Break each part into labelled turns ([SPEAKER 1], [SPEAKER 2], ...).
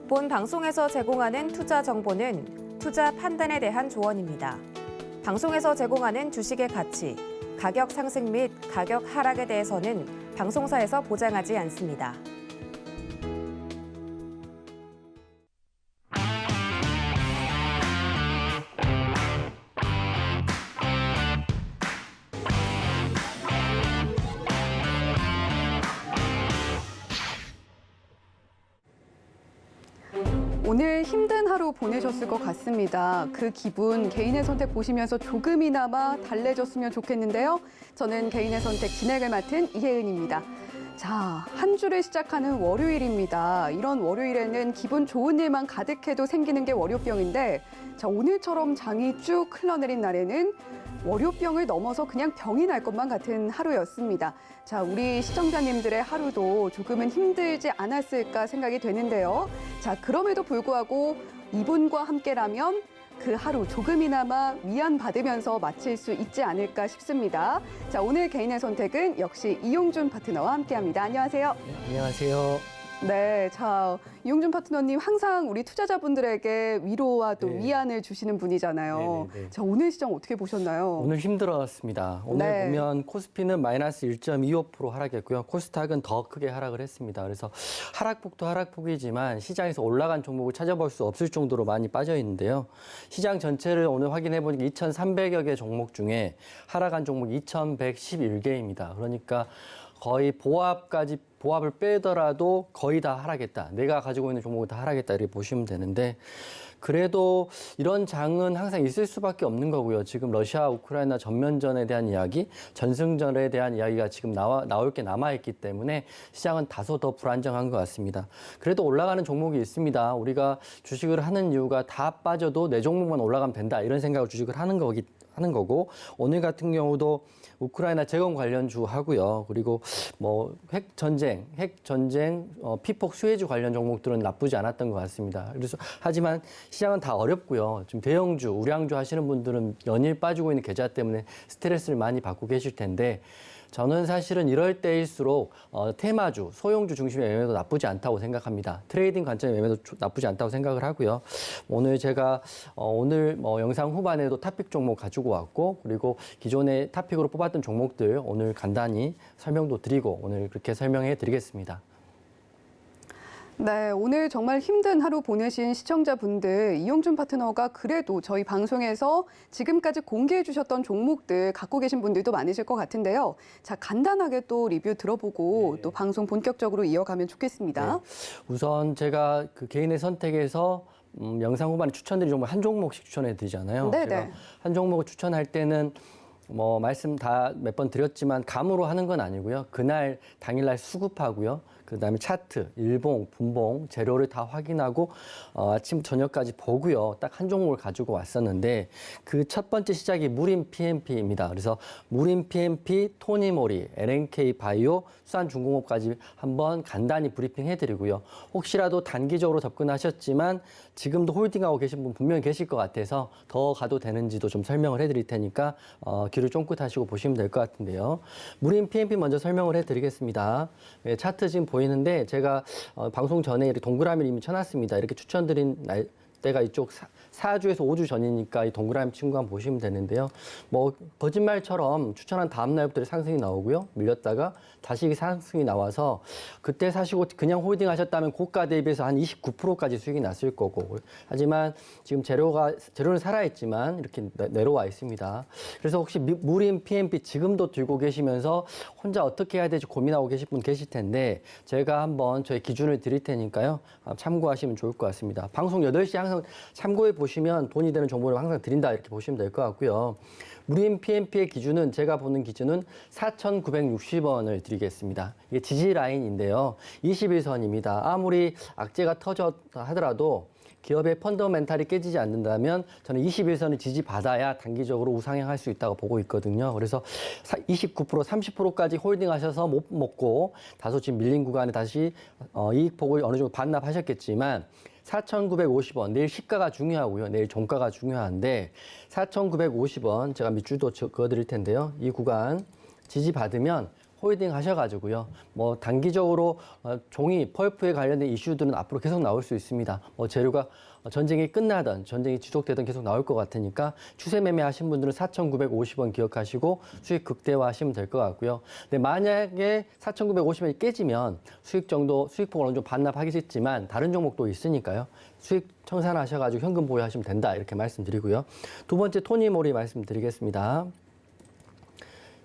[SPEAKER 1] 본 방송에서 제공하는 투자 정보는 투자 판단에 대한 조언입니다. 방송에서 제공하는 주식의 가치, 가격 상승 및 가격 하락에 대해서는 방송사에서 보장하지 않습니다.
[SPEAKER 2] 오늘 힘든 하루 보내셨을 것 같습니다. 그 기분 개인의 선택 보시면서 조금이나마 달래졌으면 좋겠는데요. 저는 개인의 선택 진행을 맡은 이혜은입니다. 자, 한 주를 시작하는 월요일입니다. 이런 월요일에는 기분 좋은 일만 가득해도 생기는 게 월요병인데, 자, 오늘처럼 장이 쭉 흘러내린 날에는 월요병을 넘어서 그냥 병이 날 것만 같은 하루였습니다. 자, 우리 시청자님들의 하루도 조금은 힘들지 않았을까 생각이 되는데요. 자, 그럼에도 불구하고 이분과 함께라면 그 하루 조금이나마 위안받으면서 마칠 수 있지 않을까 싶습니다. 자, 오늘 개인의 선택은 역시 이용준 파트너와 함께합니다. 안녕하세요.
[SPEAKER 3] 안녕하세요.
[SPEAKER 2] 네, 자, 이용준 파트너님 항상 우리 투자자분들에게 위로와 또
[SPEAKER 3] 네.
[SPEAKER 2] 위안을 주시는 분이잖아요.
[SPEAKER 3] 네네네.
[SPEAKER 2] 자, 오늘 시장 어떻게 보셨나요?
[SPEAKER 3] 오늘 힘들었습니다. 오늘
[SPEAKER 2] 네.
[SPEAKER 3] 보면 코스피는 마이너스 1.25% 하락했고요. 코스닥은 더 크게 하락을 했습니다. 그래서 하락폭도 하락폭이지만 시장에서 올라간 종목을 찾아볼 수 없을 정도로 많이 빠져 있는데요. 시장 전체를 오늘 확인해 보니까 2,300여 개 종목 중에 하락한 종목 2,111개입니다. 그러니까 거의 보합을 빼더라도 거의 다 하락했다. 내가 가지고 있는 종목을 다 하락했다. 이렇게 보시면 되는데 그래도 이런 장은 항상 있을 수밖에 없는 거고요. 지금 러시아, 우크라이나 전면전에 대한 이야기, 전승전에 대한 이야기가 지금 나올 게 남아있기 때문에 시장은 다소 더 불안정한 것 같습니다. 그래도 올라가는 종목이 있습니다. 우리가 주식을 하는 이유가 다 빠져도 내 종목만 올라가면 된다. 이런 생각으로 주식을 하는 거고 오늘 같은 경우도 우크라이나 재건 관련주 하고요. 그리고 뭐 핵 전쟁, 피폭 수혜주 관련 종목들은 나쁘지 않았던 것 같습니다. 그래서 하지만 시장은 다 어렵고요. 지금 대형주, 우량주 하시는 분들은 연일 빠지고 있는 계좌 때문에 스트레스를 많이 받고 계실 텐데 저는 사실은 이럴 때일수록 테마주, 소형주 중심의 매매도 나쁘지 않다고 생각합니다. 트레이딩 관점의 매매도 나쁘지 않다고 생각을 하고요. 오늘 제가 오늘 영상 후반에도 탑픽 종목 가지고 왔고 그리고 기존에 탑픽으로 뽑았던 종목들 오늘 간단히 설명도 드리고 오늘 그렇게 설명해 드리겠습니다.
[SPEAKER 2] 네, 오늘 정말 힘든 하루 보내신 시청자분들, 이용준 파트너가 그래도 저희 방송에서 지금까지 공개해 주셨던 종목들 갖고 계신 분들도 많으실 것 같은데요. 자, 간단하게 또 리뷰 들어보고 또 방송 본격적으로 이어가면 좋겠습니다.
[SPEAKER 3] 네. 우선 제가 그 개인의 선택에서 영상 후반에 추천드린 종목 한 종목씩 추천해 드리잖아요.
[SPEAKER 2] 네네.
[SPEAKER 3] 제가 한 종목을 추천할 때는 말씀 다 몇 번 드렸지만 감으로 하는 건 아니고요. 그날 당일날 수급하고요. 그다음에 차트, 일봉, 분봉, 재료를 다 확인하고 아침 저녁까지 보고요. 딱 한 종목을 가지고 왔었는데 그 첫 번째 시작이 무림 PMP입니다. 그래서 무림 PMP, 토니모리, LNK 바이오, 수산중공업까지 한번 간단히 브리핑 해드리고요. 혹시라도 단기적으로 접근하셨지만 지금도 홀딩하고 계신 분 분명히 계실 것 같아서 더 가도 되는지도 좀 설명을 해드릴 테니까 귀를 쫑긋하시고 보시면 될 것 같은데요. 무림 PMP 먼저 설명을 해드리겠습니다. 네, 차트 지금 보이는데 제가 방송 전에 이렇게 동그라미를 이미 쳐놨습니다. 이렇게 추천드린 때가 이쪽 4주에서 5주 전이니까 이 동그라미 친구 한번 보시면 되는데요. 거짓말처럼 추천한 다음 날부터 상승이 나오고요. 밀렸다가 다시 상승이 나와서 그때 사시고 그냥 홀딩 하셨다면 고가 대비해서 한 29%까지 수익이 났을 거고 하지만 지금 재료는 살아있지만 이렇게 내려와 있습니다. 그래서 혹시 무림 PMP 지금도 들고 계시면서 혼자 어떻게 해야 될지 고민하고 계실 분 계실 텐데 제가 한번 저희 기준을 드릴 테니까요. 참고하시면 좋을 것 같습니다. 방송 8시에 항상 참고해 보시면 돈이 되는 정보를 항상 드린다 이렇게 보시면 될 것 같고요. 무림 PMP의 기준은 제가 보는 기준은 4,960원을 드리겠습니다. 이게 지지 라인인데요. 21선입니다. 아무리 악재가 터졌다 하더라도 기업의 펀더멘탈이 깨지지 않는다면 저는 21선을 지지받아야 단기적으로 우상향할 수 있다고 보고 있거든요. 그래서 29%, 30%까지 홀딩하셔서 못 먹고 다소 지금 밀린 구간에 다시 이익폭을 어느 정도 반납하셨겠지만 4,950원, 내일 시가가 중요하고요. 내일 종가가 중요한데 4,950원 제가 밑줄도 그어드릴 텐데요. 이 구간 지지받으면 홀딩 하셔가지고요. 뭐 단기적으로 종이 펄프에 관련된 이슈들은 앞으로 계속 나올 수 있습니다. 뭐 재료가 전쟁이 끝나든 전쟁이 지속되든 계속 나올 것 같으니까 추세 매매하신 분들은 4,950원 기억하시고 수익 극대화하시면 될 것 같고요. 근데 만약에 4,950원이 깨지면 수익폭을 어느 정도 반납하겠지만 다른 종목도 있으니까요. 수익 청산하셔가지고 현금 보유하시면 된다 이렇게 말씀드리고요. 두 번째 토니모리 말씀드리겠습니다.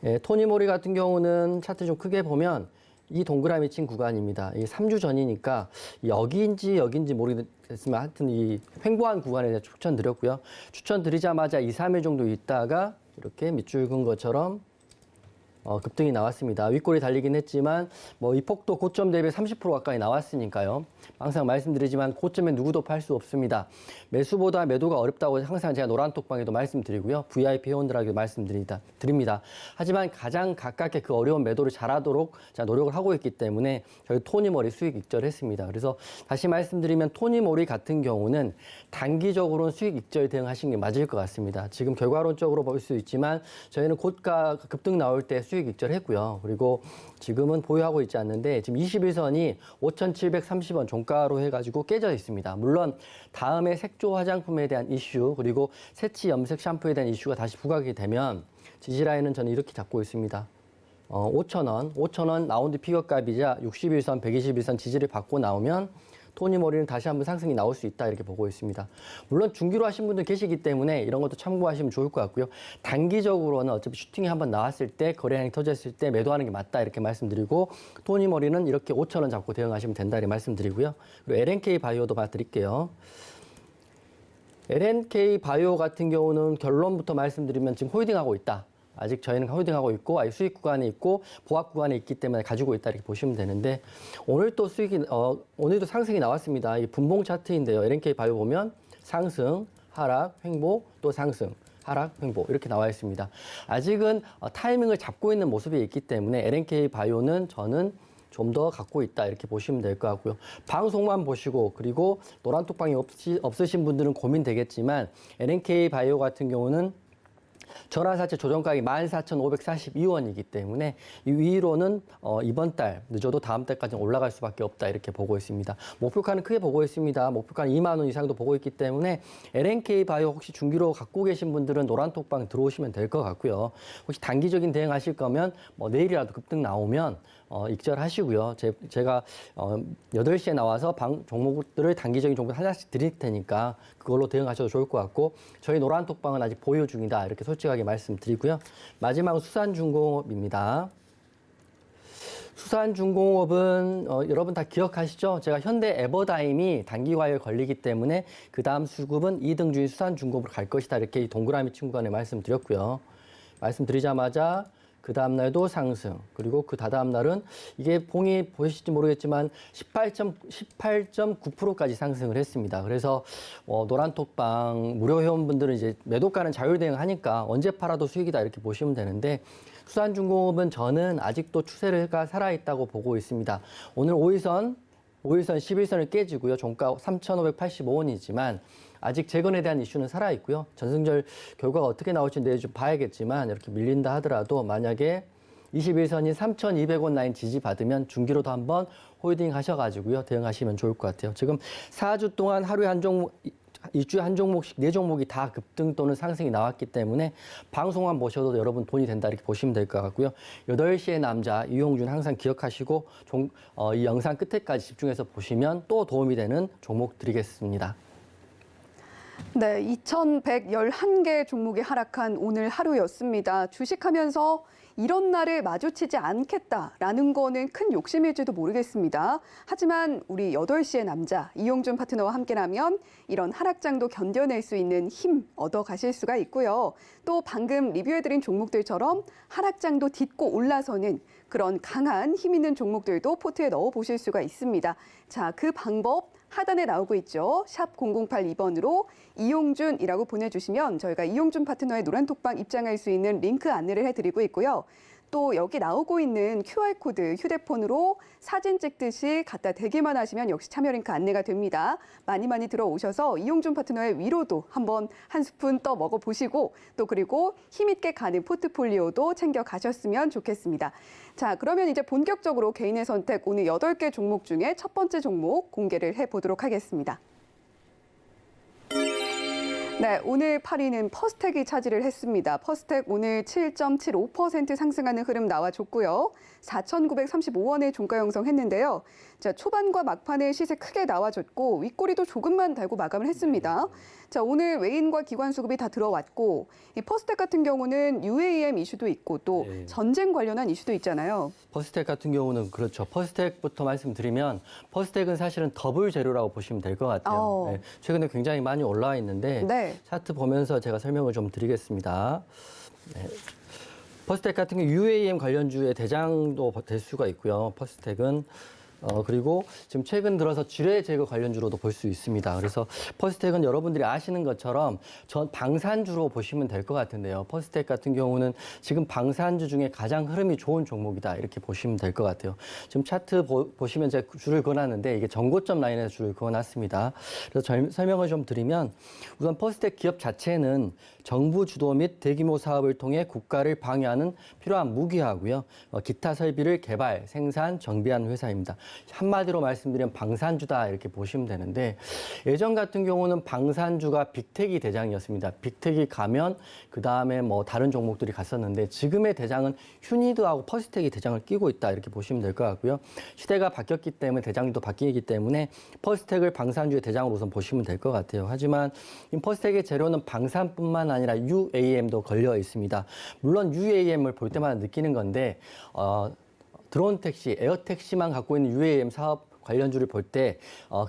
[SPEAKER 3] 예, 토니모리 같은 경우는 차트 좀 크게 보면 이 동그라미 친 구간입니다. 이게 3주 전이니까 여기인지 모르겠지만 하여튼 이 횡보한 구간에 대해 추천드렸고요. 추천드리자마자 2, 3일 정도 있다가 이렇게 밑줄 긋은 것처럼 급등이 나왔습니다. 윗골이 달리긴 했지만 뭐 이 폭도 고점 대비 30% 가까이 나왔으니까요. 항상 말씀드리지만 고점에 누구도 팔 수 없습니다. 매수보다 매도가 어렵다고 항상 제가 노란톡방에도 말씀드리고요. VIP 회원들에게도 말씀드립니다. 하지만 가장 가깝게 그 어려운 매도를 잘하도록 제가 노력을 하고 있기 때문에 저희 토니모리 수익 익절했습니다. 그래서 다시 말씀드리면 토니모리 같은 경우는 단기적으로는 수익 익절 대응하신 게 맞을 것 같습니다. 지금 결과론적으로 볼 수 있지만 저희는 고가 급등 나올 때 수익 익절했고요. 그리고 지금은 보유하고 있지 않는데 지금 21선이 5,730원 종가로 해가지고 깨져 있습니다. 물론 다음에 색조 화장품에 대한 이슈 그리고 새치 염색 샴푸에 대한 이슈가 다시 부각이 되면 지지라인은 저는 이렇게 잡고 있습니다. 5,000원 라운드 피겨값이자 61선, 121선 지지를 받고 나오면 토니모리는 다시 한번 상승이 나올 수 있다 이렇게 보고 있습니다. 물론 중기로 하신 분들 계시기 때문에 이런 것도 참고하시면 좋을 것 같고요. 단기적으로는 어차피 슈팅이 한번 나왔을 때 거래량이 터졌을 때 매도하는 게 맞다 이렇게 말씀드리고 토니모리는 이렇게 5,000원 잡고 대응하시면 된다 이렇게 말씀드리고요. 그리고 LNK 바이오도 봐드릴게요. LNK 바이오 같은 경우는 결론부터 말씀드리면 지금 홀딩하고 있다. 아직 저희는 홀딩하고 있고 아직 수익 구간에 있고 보합 구간에 있기 때문에 가지고 있다 이렇게 보시면 되는데 오늘 또 오늘도 상승이 나왔습니다. 이 분봉 차트인데요. LNK 바이오 보면 상승, 하락, 횡보, 또 상승, 하락, 횡보 이렇게 나와 있습니다. 아직은 타이밍을 잡고 있는 모습이 있기 때문에 LNK 바이오는 저는 좀 더 갖고 있다 이렇게 보시면 될 것 같고요. 방송만 보시고 그리고 노란톡방이 없으신 분들은 고민되겠지만 LNK 바이오 같은 경우는 전환사채 조정가격이 14,542원이기 때문에 이 위로는 이번 달 늦어도 다음 달까지는 올라갈 수밖에 없다 이렇게 보고 있습니다. 목표가는 크게 보고 있습니다. 목표가는 2만 원 이상도 보고 있기 때문에 LNK 바이오 혹시 중기로 갖고 계신 분들은 노란톡방 들어오시면 될 것 같고요. 혹시 단기적인 대응하실 거면 뭐 내일이라도 급등 나오면 익절하시고요. 제가 8시에 나와서 종목들을 단기적인 종목 하나씩 드릴 테니까 그걸로 대응하셔도 좋을 것 같고 저희 노란톡방은 아직 보유 중이다 이렇게 솔직하게 말씀드리고요. 마지막은 수산중공업입니다. 수산중공업은 여러분 다 기억하시죠? 제가 현대 에버다임이 단기 과열 걸리기 때문에 그 다음 수급은 2등주인 수산중공업으로 갈 것이다 이렇게 동그라미 친구간에 말씀드렸고요. 말씀드리자마자 그 다음날도 상승, 그리고 그 다다음날은 이게 봉이 보이실지 모르겠지만 18.9%까지 상승을 했습니다. 그래서 노란톡방 무료 회원분들은 이제 매도가는 자율대응하니까 언제 팔아도 수익이다 이렇게 보시면 되는데 수산중공업은 저는 아직도 추세가 살아있다고 보고 있습니다. 오늘 5일선 11선을 깨지고요. 종가 3,585원이지만 아직 재건에 대한 이슈는 살아있고요. 전승절 결과가 어떻게 나올지 내일 좀 봐야겠지만 이렇게 밀린다 하더라도 만약에 21선이 3,200원 라인 지지받으면 중기로도 한번 홀딩 하셔가지고요. 대응하시면 좋을 것 같아요. 지금 4주 동안 하루에 한 종목, 일주일에 한 종목씩 4종목이 다 급등 또는 상승이 나왔기 때문에 방송만 보셔도 여러분 돈이 된다 이렇게 보시면 될 것 같고요. 8시의 남자 이용준 항상 기억하시고 이 영상 끝에까지 집중해서 보시면 또 도움이 되는 종목 드리겠습니다.
[SPEAKER 2] 네, 2,111개 종목이 하락한 오늘 하루였습니다. 주식하면서 이런 날을 마주치지 않겠다라는 거는 큰 욕심일지도 모르겠습니다. 하지만 우리 8시의 남자 이용준 파트너와 함께라면 이런 하락장도 견뎌낼 수 있는 힘 얻어가실 수가 있고요. 또 방금 리뷰해드린 종목들처럼 하락장도 딛고 올라서는 그런 강한 힘 있는 종목들도 포트에 넣어보실 수가 있습니다. 자, 그 방법 하단에 나오고 있죠. 샵 0082번으로 이용준이라고 보내주시면 저희가 이용준 파트너의 노란톡방 입장할 수 있는 링크 안내를 해드리고 있고요. 또 여기 나오고 있는 QR코드 휴대폰으로 사진 찍듯이 갖다 대기만 하시면 역시 참여 링크 안내가 됩니다. 많이 많이 들어오셔서 이용준 파트너의 위로도 한번 한 스푼 떠 먹어보시고 또 그리고 힘있게 가는 포트폴리오도 챙겨 가셨으면 좋겠습니다. 자, 그러면 이제 본격적으로 개인의 선택 오늘 8개 종목 중에 첫 번째 종목 공개를 해보도록 하겠습니다. 네, 오늘 8위는 퍼스텍이 차지를 했습니다. 퍼스텍 오늘 7.75% 상승하는 흐름 나와줬고요. 4,935원의 종가 형성했는데요. 자, 초반과 막판에 시세 크게 나와줬고 윗꼬리도 조금만 달고 마감을 했습니다. 자, 오늘 외인과 기관 수급이 다 들어왔고 이 퍼스텍 같은 경우는 UAM 이슈도 있고 또
[SPEAKER 3] 네.
[SPEAKER 2] 전쟁 관련한 이슈도 있잖아요.
[SPEAKER 3] 퍼스텍 같은 경우는 그렇죠. 퍼스텍부터 말씀드리면 퍼스텍은 사실은 더블 재료라고 보시면 될 것 같아요. 네, 최근에 굉장히 많이 올라와 있는데
[SPEAKER 2] 네.
[SPEAKER 3] 차트 보면서 제가 설명을 좀 드리겠습니다. 네. 퍼스텍 같은 경우 UAM 관련주의 대장도 될 수가 있고요. 퍼스텍은 그리고 지금 최근 들어서 지뢰 제거 관련주로도 볼 수 있습니다. 그래서 퍼스텍은 여러분들이 아시는 것처럼 전 방산주로 보시면 될 것 같은데요. 퍼스텍 같은 경우는 지금 방산주 중에 가장 흐름이 좋은 종목이다. 이렇게 보시면 될 것 같아요. 지금 차트 보시면 제가 줄을 그어놨는데 이게 전고점 라인에서 줄을 그어놨습니다. 그래서 설명을 좀 드리면 우선 퍼스텍 기업 자체는 정부 주도 및 대규모 사업을 통해 국가를 방위하는 필요한 무기하고요. 기타 설비를 개발, 생산, 정비하는 회사입니다. 한마디로 말씀드리면 방산주다 이렇게 보시면 되는데 예전 같은 경우는 방산주가 빅텍이 대장이었습니다. 빅텍이 가면 그다음에 뭐 다른 종목들이 갔었는데 지금의 대장은 휴니드하고 퍼스텍이 대장을 끼고 있다 이렇게 보시면 될 것 같고요. 시대가 바뀌었기 때문에 대장도 바뀌기 때문에 퍼스텍을 방산주의 대장으로 우선 보시면 될 것 같아요. 하지만 이 퍼스텍의 재료는 방산뿐만 아니라 UAM도 걸려 있습니다. 물론 UAM을 볼 때마다 느끼는 건데 드론 택시, 에어 택시만 갖고 있는 UAM 사업 관련주를 볼 때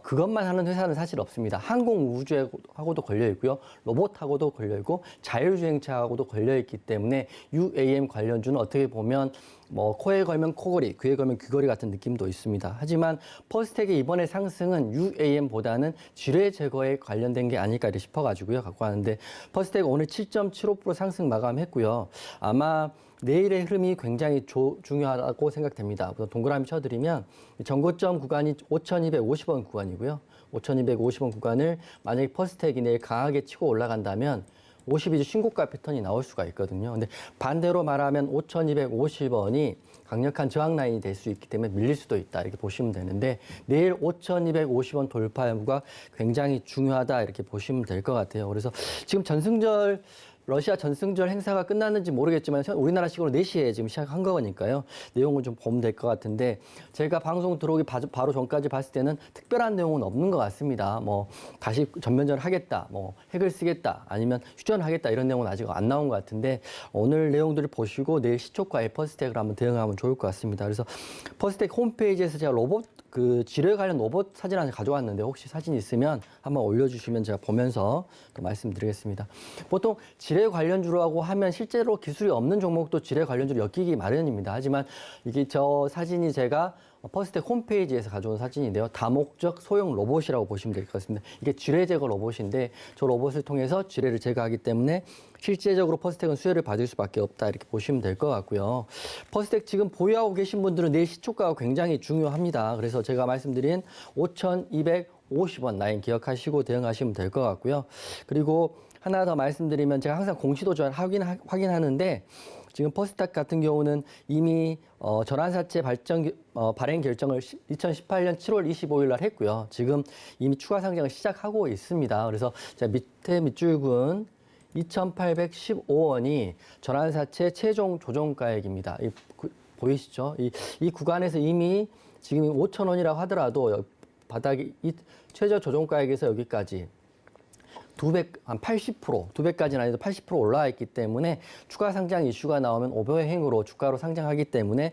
[SPEAKER 3] 그것만 하는 회사는 사실 없습니다. 항공 우주하고도 걸려 있고요. 로봇하고도 걸려 있고 자율주행차하고도 걸려 있기 때문에 UAM 관련주는 어떻게 보면 뭐 코에 걸면 코걸이, 귀에 걸면 귀걸이 같은 느낌도 있습니다. 하지만 퍼스텍의 이번에 상승은 UAM보다는 지뢰 제거에 관련된 게 아닐까 싶어가지고요. 갖고 왔는데 퍼스텍 오늘 7.75% 상승 마감했고요. 아마 내일의 흐름이 굉장히 중요하다고 생각됩니다. 우선 동그라미 쳐드리면 전고점 구간이 5,250원 구간이고요. 5,250원 구간을 만약에 퍼스텍이 내일 강하게 치고 올라간다면 52주 신고가 패턴이 나올 수가 있거든요. 근데 반대로 말하면 5,250원이 강력한 저항 라인이 될 수 있기 때문에 밀릴 수도 있다 이렇게 보시면 되는데 내일 5,250원 돌파 여부가 굉장히 중요하다 이렇게 보시면 될 것 같아요. 그래서 지금 러시아 전승절 행사가 끝났는지 모르겠지만 우리나라 시간으로 4시에 지금 시작한 거니까요. 내용을 좀 보면 될 것 같은데 제가 방송 들어오기 바로 전까지 봤을 때는 특별한 내용은 없는 것 같습니다. 뭐 다시 전면전을 하겠다, 뭐 핵을 쓰겠다, 아니면 휴전을 하겠다 이런 내용은 아직 안 나온 것 같은데 오늘 내용들을 보시고 내일 시초가에 퍼스텍을 한번 대응하면 좋을 것 같습니다. 그래서 퍼스텍 홈페이지에서 제가 지뢰 관련 로봇 사진 하나 가져왔는데 혹시 사진 있으면 한번 올려주시면 제가 보면서 또 말씀드리겠습니다. 보통 지뢰 관련주라고 하면 실제로 기술이 없는 종목도 지뢰 관련주로 엮이기 마련입니다. 하지만 이게 저 사진이 제가 퍼스텍 홈페이지에서 가져온 사진인데요. 다목적 소형 로봇이라고 보시면 될 것 같습니다. 이게 지뢰 제거 로봇인데 저 로봇을 통해서 지뢰를 제거하기 때문에 실제적으로 퍼스텍은 수혜를 받을 수밖에 없다 이렇게 보시면 될 것 같고요. 퍼스텍 지금 보유하고 계신 분들은 내일 시초가가 굉장히 중요합니다. 그래서 제가 말씀드린 5,250원 라인 기억하시고 대응하시면 될 것 같고요. 그리고 하나 더 말씀드리면 제가 항상 공시도전 확인하는데 지금 퍼스텍 같은 경우는 이미 전환사채 발행 결정을 2018년 7월 25일 날 했고요. 지금 이미 추가 상장을 시작하고 있습니다. 그래서 제가 밑줄군 2,815원이 전환사채 최종 조정가액입니다. 보이시죠? 이 구간에서 이미 지금 5,000원이라고 하더라도 바닥이 최저 조정가액에서 여기까지 한 80%, 2배까지는 아니도 80% 올라와 있기 때문에 추가 상장 이슈가 나오면 오버행으로 주가로 상장하기 때문에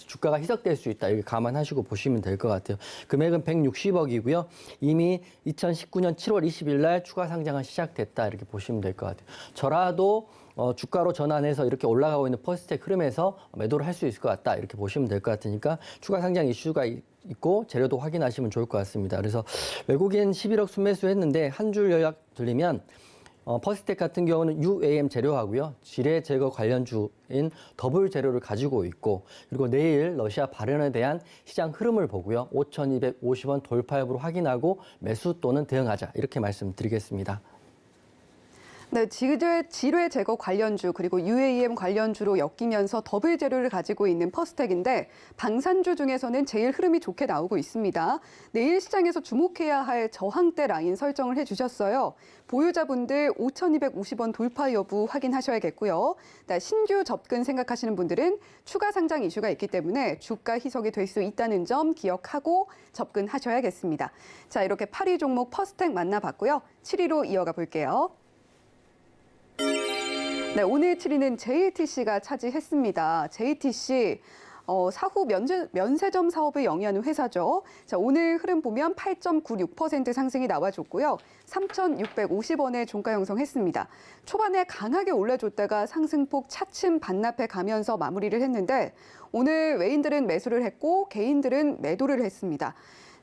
[SPEAKER 3] 주가가 희석될 수 있다. 이렇게 감안하시고 보시면 될 것 같아요. 금액은 160억이고요. 이미 2019년 7월 20일 날 추가 상장은 시작됐다. 이렇게 보시면 될 것 같아요. 저라도 주가로 전환해서 이렇게 올라가고 있는 퍼스텍 흐름에서 매도를 할 수 있을 것 같다. 이렇게 보시면 될 것 같으니까 추가 상장 이슈가 있고 재료도 확인하시면 좋을 것 같습니다. 그래서 외국인 11억 순매수 했는데 한 줄 요약 들리면 퍼스텍 같은 경우는 UAM 재료하고요. 지뢰 제거 관련주인 더블 재료를 가지고 있고 그리고 내일 러시아 발언에 대한 시장 흐름을 보고요. 5,250원 돌파 여부를 확인하고 매수 또는 대응하자 이렇게 말씀드리겠습니다.
[SPEAKER 2] 네, 지뢰 제거 관련주 그리고 UAM 관련주로 엮이면서 더블 재료를 가지고 있는 퍼스텍인데 방산주 중에서는 제일 흐름이 좋게 나오고 있습니다. 내일 시장에서 주목해야 할 저항대 라인 설정을 해주셨어요. 보유자분들 5,250원 돌파 여부 확인하셔야겠고요. 신규 접근 생각하시는 분들은 추가 상장 이슈가 있기 때문에 주가 희석이 될 수 있다는 점 기억하고 접근하셔야겠습니다. 자, 이렇게 8위 종목 퍼스텍 만나봤고요. 7위로 이어가 볼게요. 네, 오늘 7위는 JTC가 차지했습니다. JTC 사후 면세점 사업을 영위하는 회사죠. 자, 오늘 흐름 보면 8.96% 상승이 나와줬고요. 3,650원에 종가 형성했습니다. 초반에 강하게 올라줬다가 상승폭 차츰 반납해 가면서 마무리를 했는데 오늘 외인들은 매수를 했고 개인들은 매도를 했습니다.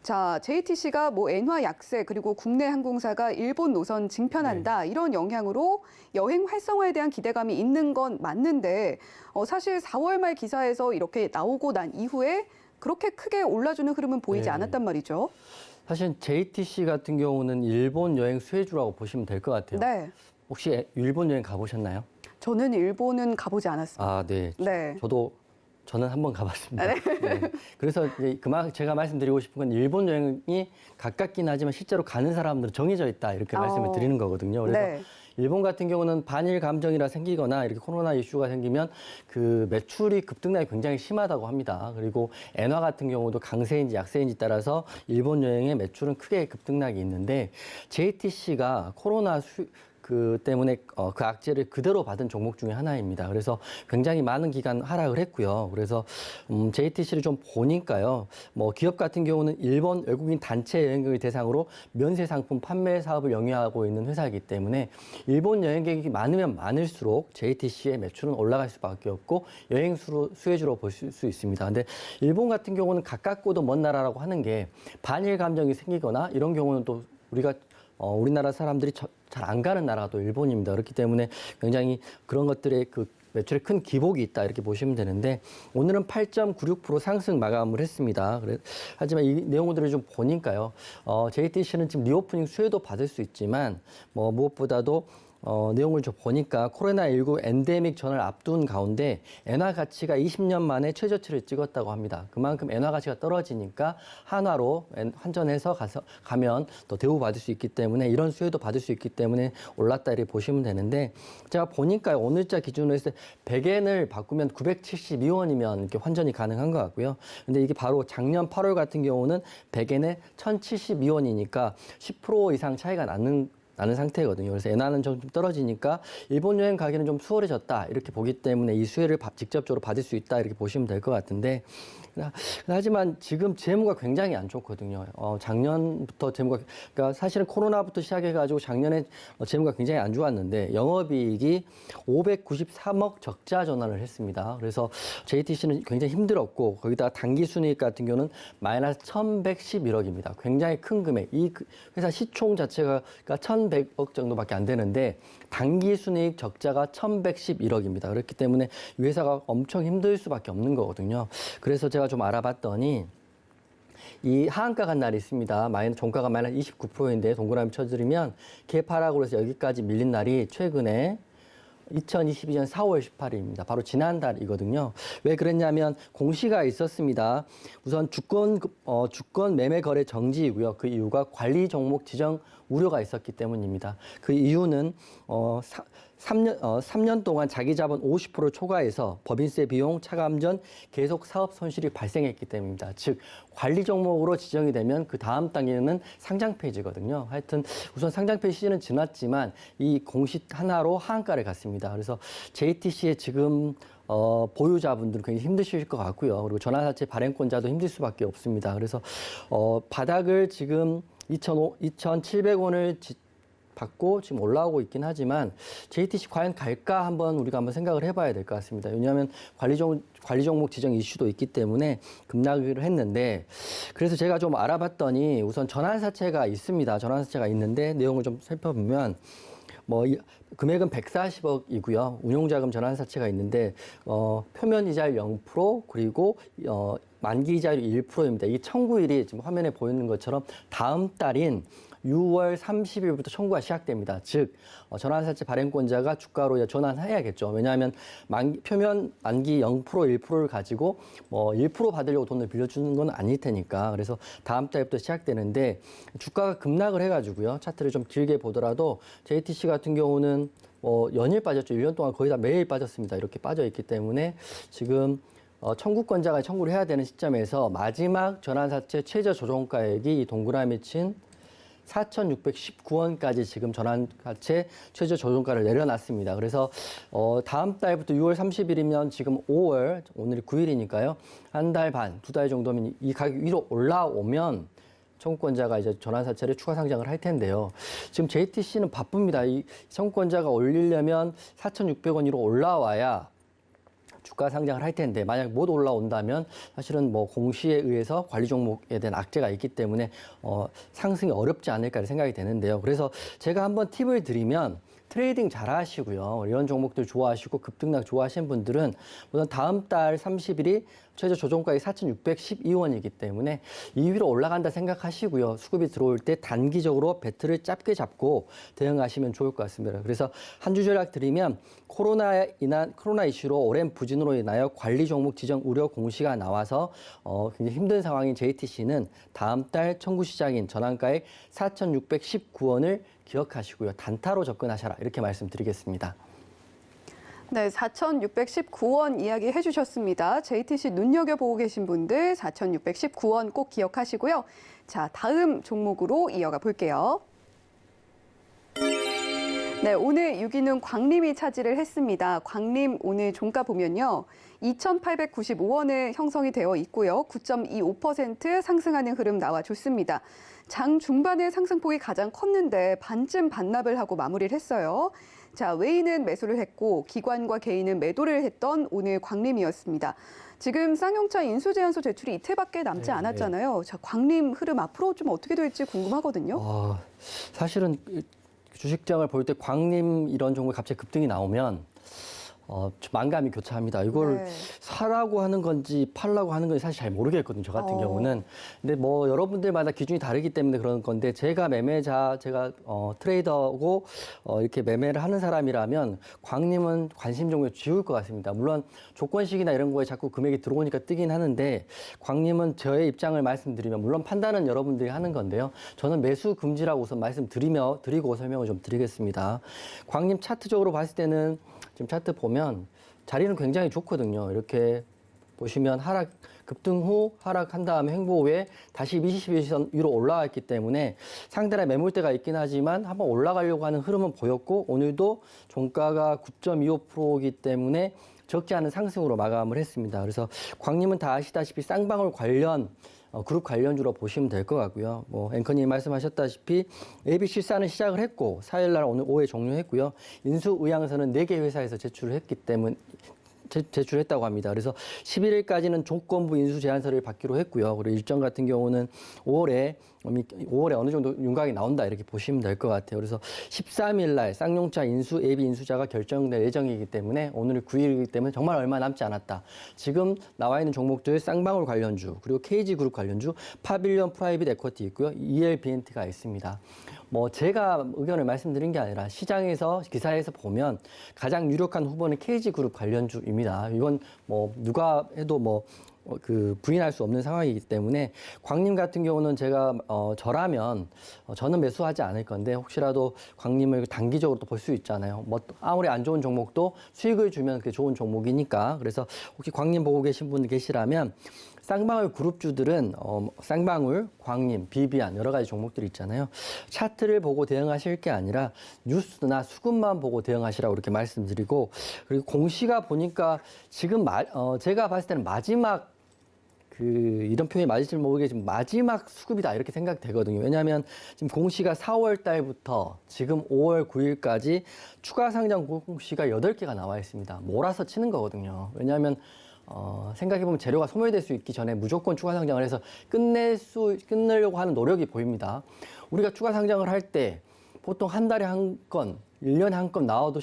[SPEAKER 2] 자, JTC가 엔화 약세 그리고 국내 항공사가 일본 노선 증편한다 이런 영향으로 여행 활성화에 대한 기대감이 있는 건 맞는데 사실 4월 말 기사에서 이렇게 나오고 난 이후에 그렇게 크게 올라주는 흐름은 보이지 않았단 말이죠.
[SPEAKER 3] 사실 JTC 같은 경우는 일본 여행 수혜주라고 보시면 될 것 같아요.
[SPEAKER 2] 네.
[SPEAKER 3] 혹시 일본 여행 가보셨나요?
[SPEAKER 2] 저는 일본은 가보지 않았습니다.
[SPEAKER 3] 아, 네.
[SPEAKER 2] 네.
[SPEAKER 3] 저는 한번 가봤습니다. 네. 그래서 이제 제가 말씀드리고 싶은 건 일본 여행이 가깝긴 하지만 실제로 가는 사람들은 정해져 있다 이렇게 말씀을 드리는 거거든요. 그래서
[SPEAKER 2] 네.
[SPEAKER 3] 일본 같은 경우는 반일 감정이라 생기거나 이렇게 코로나 이슈가 생기면 그 매출이 급등락이 굉장히 심하다고 합니다. 그리고 엔화 같은 경우도 강세인지 약세인지 따라서 일본 여행의 매출은 크게 급등락이 있는데 JTC가 코로나 때문에 그 악재를 그대로 받은 종목 중에 하나입니다. 그래서 굉장히 많은 기간 하락을 했고요. 그래서 JTC를 좀 보니까요. 기업 같은 경우는 일본 외국인 단체 여행객을 대상으로 면세 상품 판매 사업을 영위하고 있는 회사이기 때문에 일본 여행객이 많으면 많을수록 JTC의 매출은 올라갈 수밖에 없고 여행 수혜주로 볼 수 있습니다. 근데 일본 같은 경우는 가깝고도 먼 나라라고 하는 게 반일 감정이 생기거나 이런 경우는 또 우리나라 사람들이 잘 안 가는 나라가 또 일본입니다. 그렇기 때문에 굉장히 그런 것들의 그 매출에 큰 기복이 있다 이렇게 보시면 되는데 오늘은 8.96% 상승 마감을 했습니다. 하지만 이 내용들을 좀 보니까요. JTC는 지금 리오프닝 수혜도 받을 수 있지만 무엇보다도 내용을 좀 보니까 코로나19 엔데믹 전환을 앞둔 가운데 엔화 가치가 20년 만에 최저치를 찍었다고 합니다. 그만큼 엔화 가치가 떨어지니까 한화로 환전해서 가면 또 대우받을 수 있기 때문에 이런 수혜도 받을 수 있기 때문에 올랐다 이렇게 보시면 되는데 제가 보니까 오늘자 기준으로 해서 100엔을 바꾸면 972원이면 이렇게 환전이 가능한 것 같고요. 근데 이게 바로 작년 8월 같은 경우는 100엔에 1072원이니까 10% 이상 차이가 나는 상태거든요. 그래서 엔화는 좀 떨어지니까 일본 여행 가기는 좀 수월해졌다 이렇게 보기 때문에 이 수혜를 직접적으로 받을 수 있다 이렇게 보시면 될 것 같은데 하지만 지금 재무가 굉장히 안 좋거든요. 작년부터 그러니까 사실은 코로나부터 시작해가지고 작년에 재무가 굉장히 안 좋았는데 영업이익이 593억 적자 전환을 했습니다. 그래서 JTC는 굉장히 힘들었고 거기다가 당기순이익 같은 경우는 마이너스 1,111억입니다. 굉장히 큰 금액. 이 회사 시총 자체가 1,100억 정도밖에 안 되는데 당기순이익 적자가 1,111억입니다. 그렇기 때문에 이 회사가 엄청 힘들 수밖에 없는 거거든요. 그래서 제가 좀 알아봤더니 이 하한가 간 날이 있습니다. 종가가 마이너스 29%인데 동그라미 쳐드리면 개파락으로 해서 여기까지 밀린 날이 최근에 2022년 4월 18일입니다. 바로 지난달이거든요. 왜 그랬냐면 공시가 있었습니다. 우선 주권 매매 거래 정지이고요. 그 이유가 관리 종목 지정 우려가 있었기 때문입니다. 그 이유는 3년 동안 자기 자본 50% 초과해서 법인세 비용 차감 전 계속 사업 손실이 발생했기 때문입니다. 즉 관리 종목으로 지정이 되면 그 다음 단계는 상장 페이지거든요. 하여튼 우선 상장 페이지 시즌은 지났지만 이 공시 하나로 하한가를 갔습니다. 그래서 JTC의 지금 보유자분들은 굉장히 힘드실 것 같고요. 그리고 전환사채 발행권자도 힘들 수밖에 없습니다. 그래서 바닥을 지금 2,700원을 받고 지금 올라오고 있긴 하지만 JTC 과연 갈까 우리가 한번 생각을 해봐야 될 것 같습니다. 왜냐하면 관리 종목 지정 이슈도 있기 때문에 급락을 했는데 그래서 제가 좀 알아봤더니 우선 전환사채가 있습니다. 전환사채가 있는데 내용을 좀 살펴보면 금액은 140억이고요. 운용자금 전환사채가 있는데 표면 이자율 0% 그리고 만기 이자율 1%입니다. 이 청구일이 지금 화면에 보이는 것처럼 다음 달인 6월 30일부터 청구가 시작됩니다. 즉 전환사채 발행권자가 주가로 전환해야겠죠. 왜냐하면 표면 만기 0% 1%를 가지고 1% 받으려고 돈을 빌려주는 건 아닐 테니까. 그래서 다음 달부터 시작되는데 주가가 급락을 해가지고요. 차트를 좀 길게 보더라도 JTC 같은 경우는 연일 빠졌죠. 1년 동안 거의 다 매일 빠졌습니다. 이렇게 빠져 있기 때문에 지금 청구권자가 청구를 해야 되는 시점에서 마지막 전환사채 최저 조정가액이 이 동그라미 친 4,619원까지 지금 전환사채 최저 조정가를 내려놨습니다. 그래서 다음 달부터 6월 30일이면 지금 5월, 오늘이 9일이니까요. 한 달 반, 2달 정도면 이 가격이 위로 올라오면 청구권자가 이제 전환사채를 추가 상장을 할 텐데요. 지금 JTC는 바쁩니다. 이 청구권자가 올리려면 4,600원 위로 올라와야 주가 상장을 할 텐데 만약 못 올라온다면 사실은 공시에 의해서 관리 종목에 대한 악재가 있기 때문에 상승이 어렵지 않을까 생각이 되는데요. 그래서 제가 한번 팁을 드리면 트레이딩 잘 하시고요. 이런 종목들 좋아하시고 급등락 좋아하시는 분들은 우선 다음 달 30일이 최저 조정가액이 4,612원이기 때문에 이 위로 올라간다 생각하시고요. 수급이 들어올 때 단기적으로 배틀을 짧게 잡고 대응하시면 좋을 것 같습니다. 그래서 한 주 전략 드리면 코로나 이슈로 오랜 부진으로 인하여 관리 종목 지정 우려 공시가 나와서 굉장히 힘든 상황인 JTC는 다음 달 청구 시장인 전환가액 4,619원을 기억하시고요. 단타로 접근하셔라 이렇게 말씀드리겠습니다.
[SPEAKER 2] 네, 4,619원 이야기 해주셨습니다. JTC 눈여겨보고 계신 분들 4,619원 꼭 기억하시고요. 자, 다음 종목으로 이어가 볼게요. 네, 오늘 6위는 광림이 차지를 했습니다. 광림 오늘 종가 보면요. 2,895원에 형성이 되어 있고요. 9.25% 상승하는 흐름 나와줬습니다. 장 중반에 상승폭이 가장 컸는데 반쯤 반납을 하고 마무리를 했어요. 자, 외인은 매수를 했고 기관과 개인은 매도를 했던 오늘 광림이었습니다. 지금 쌍용차 인수제한서 제출이 이틀밖에 남지 않았잖아요. 자, 광림 흐름 앞으로 좀 어떻게 될지 궁금하거든요.
[SPEAKER 3] 사실은 주식장을 볼 때 광림 이런 종목이 갑자기 급등이 나오면 좀 만감이 교차합니다. 이걸 사라고 하는 건지 팔라고 하는 건지 사실 잘 모르겠거든요. 저 같은 경우는. 근데 여러분들마다 기준이 다르기 때문에 그런 건데 제가 제가 트레이더고 이렇게 매매를 하는 사람이라면 광림은 관심 종목에 지울 것 같습니다. 물론 조건식이나 이런 거에 자꾸 금액이 들어오니까 뜨긴 하는데 광림은 저의 입장을 말씀드리면 물론 판단은 여러분들이 하는 건데요. 저는 매수 금지라고 우선 드리고 설명을 좀 드리겠습니다. 광림 차트적으로 봤을 때는 지금 차트 보면 자리는 굉장히 좋거든요. 이렇게 보시면 급등 후 하락한 다음에 횡보 후에 다시 22선 위로 올라왔기 때문에 상당히 매물대가 있긴 하지만 한번 올라가려고 하는 흐름은 보였고 오늘도 종가가 9.25%이기 때문에 적지 않은 상승으로 마감을 했습니다. 그래서 광림은 다 아시다시피 쌍방울 관련 그룹 관련주로 보시면 될 것 같고요. 앵커님 말씀하셨다시피 ABC4는 시작을 했고 4일날 오늘 오후에 종료했고요. 인수의향서는 4개 회사에서 제출했다고 합니다. 그래서 11일까지는 조건부 인수 제안서를 받기로 했고요. 그리고 일정 같은 경우는 5월에 어느 정도 윤곽이 나온다 이렇게 보시면 될 것 같아요. 그래서 13일 날 쌍용차 AB 인수자가 결정될 예정이기 때문에 오늘이 9일이기 때문에 정말 얼마 남지 않았다. 지금 나와 있는 종목들 쌍방울 관련주 그리고 KG그룹 관련주 파빌리온 프라이빗 에쿼티 있고요. ELBNT가 있습니다. 제가 의견을 말씀드린 게 아니라 시장에서 기사에서 보면 가장 유력한 후보는 KG그룹 관련주입니다. 이건 누가 해도 부인할 수 없는 상황이기 때문에 광림 같은 경우는 제가 저라면 저는 매수하지 않을 건데 혹시라도 광림을 단기적으로 또 볼 수 있잖아요. 아무리 안 좋은 종목도 수익을 주면 그게 좋은 종목이니까 그래서 혹시 광림 보고 계신 분들 계시라면 쌍방울 그룹주들은 쌍방울, 광림, 비비안 여러 가지 종목들이 있잖아요. 차트를 보고 대응하실 게 아니라 뉴스나 수급만 보고 대응하시라고 이렇게 말씀드리고 그리고 공시가 보니까 지금 제가 봤을 때는 마지막 이런 표현이 맞을지 모르겠지만 마지막 수급이다 이렇게 생각되거든요. 왜냐하면 지금 공시가 4월 달부터 지금 5월 9일까지 추가 상장 공시가 8개가 나와 있습니다. 몰아서 치는 거거든요. 왜냐하면 생각해보면 재료가 소멸될 수 있기 전에 무조건 추가 상장을 해서 끝내려고 하는 노력이 보입니다. 우리가 추가 상장을 할 때 보통 한 달에 한 건, 1년에 한 건 나와도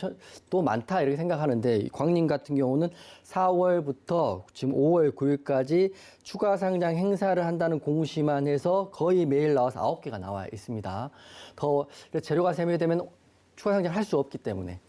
[SPEAKER 3] 또 많다 이렇게 생각하는데 광림 같은 경우는 4월부터 지금 5월 9일까지 추가 상장 행사를 한다는 공시만 해서 거의 매일 나와서 9개가 나와 있습니다. 더 재료가 세매되면 추가 상장 할 수 없기 때문에.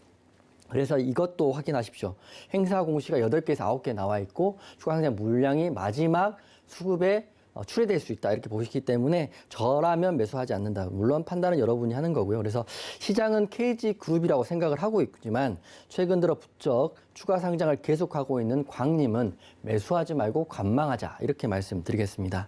[SPEAKER 3] 그래서 이것도 확인하십시오. 행사 공시가 8개에서 9개 나와 있고 추가 상장 물량이 마지막 수급에 출회될 수 있다 이렇게 보시기 때문에 저라면 매수하지 않는다. 물론 판단은 여러분이 하는 거고요. 그래서 시장은 KG그룹이라고 생각을 하고 있지만 최근 들어 부쩍 추가 상장을 계속하고 있는 광림은 매수하지 말고 관망하자 이렇게 말씀드리겠습니다.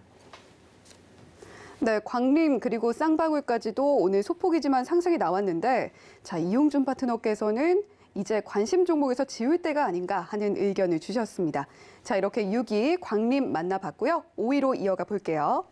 [SPEAKER 2] 네, 광림 그리고 쌍방울까지도 오늘 소폭이지만 상승이 나왔는데 자, 이용준 파트너께서는 이제 관심 종목에서 지울 때가 아닌가 하는 의견을 주셨습니다. 자, 이렇게 6위 광림 만나봤고요. 5위로 이어가 볼게요.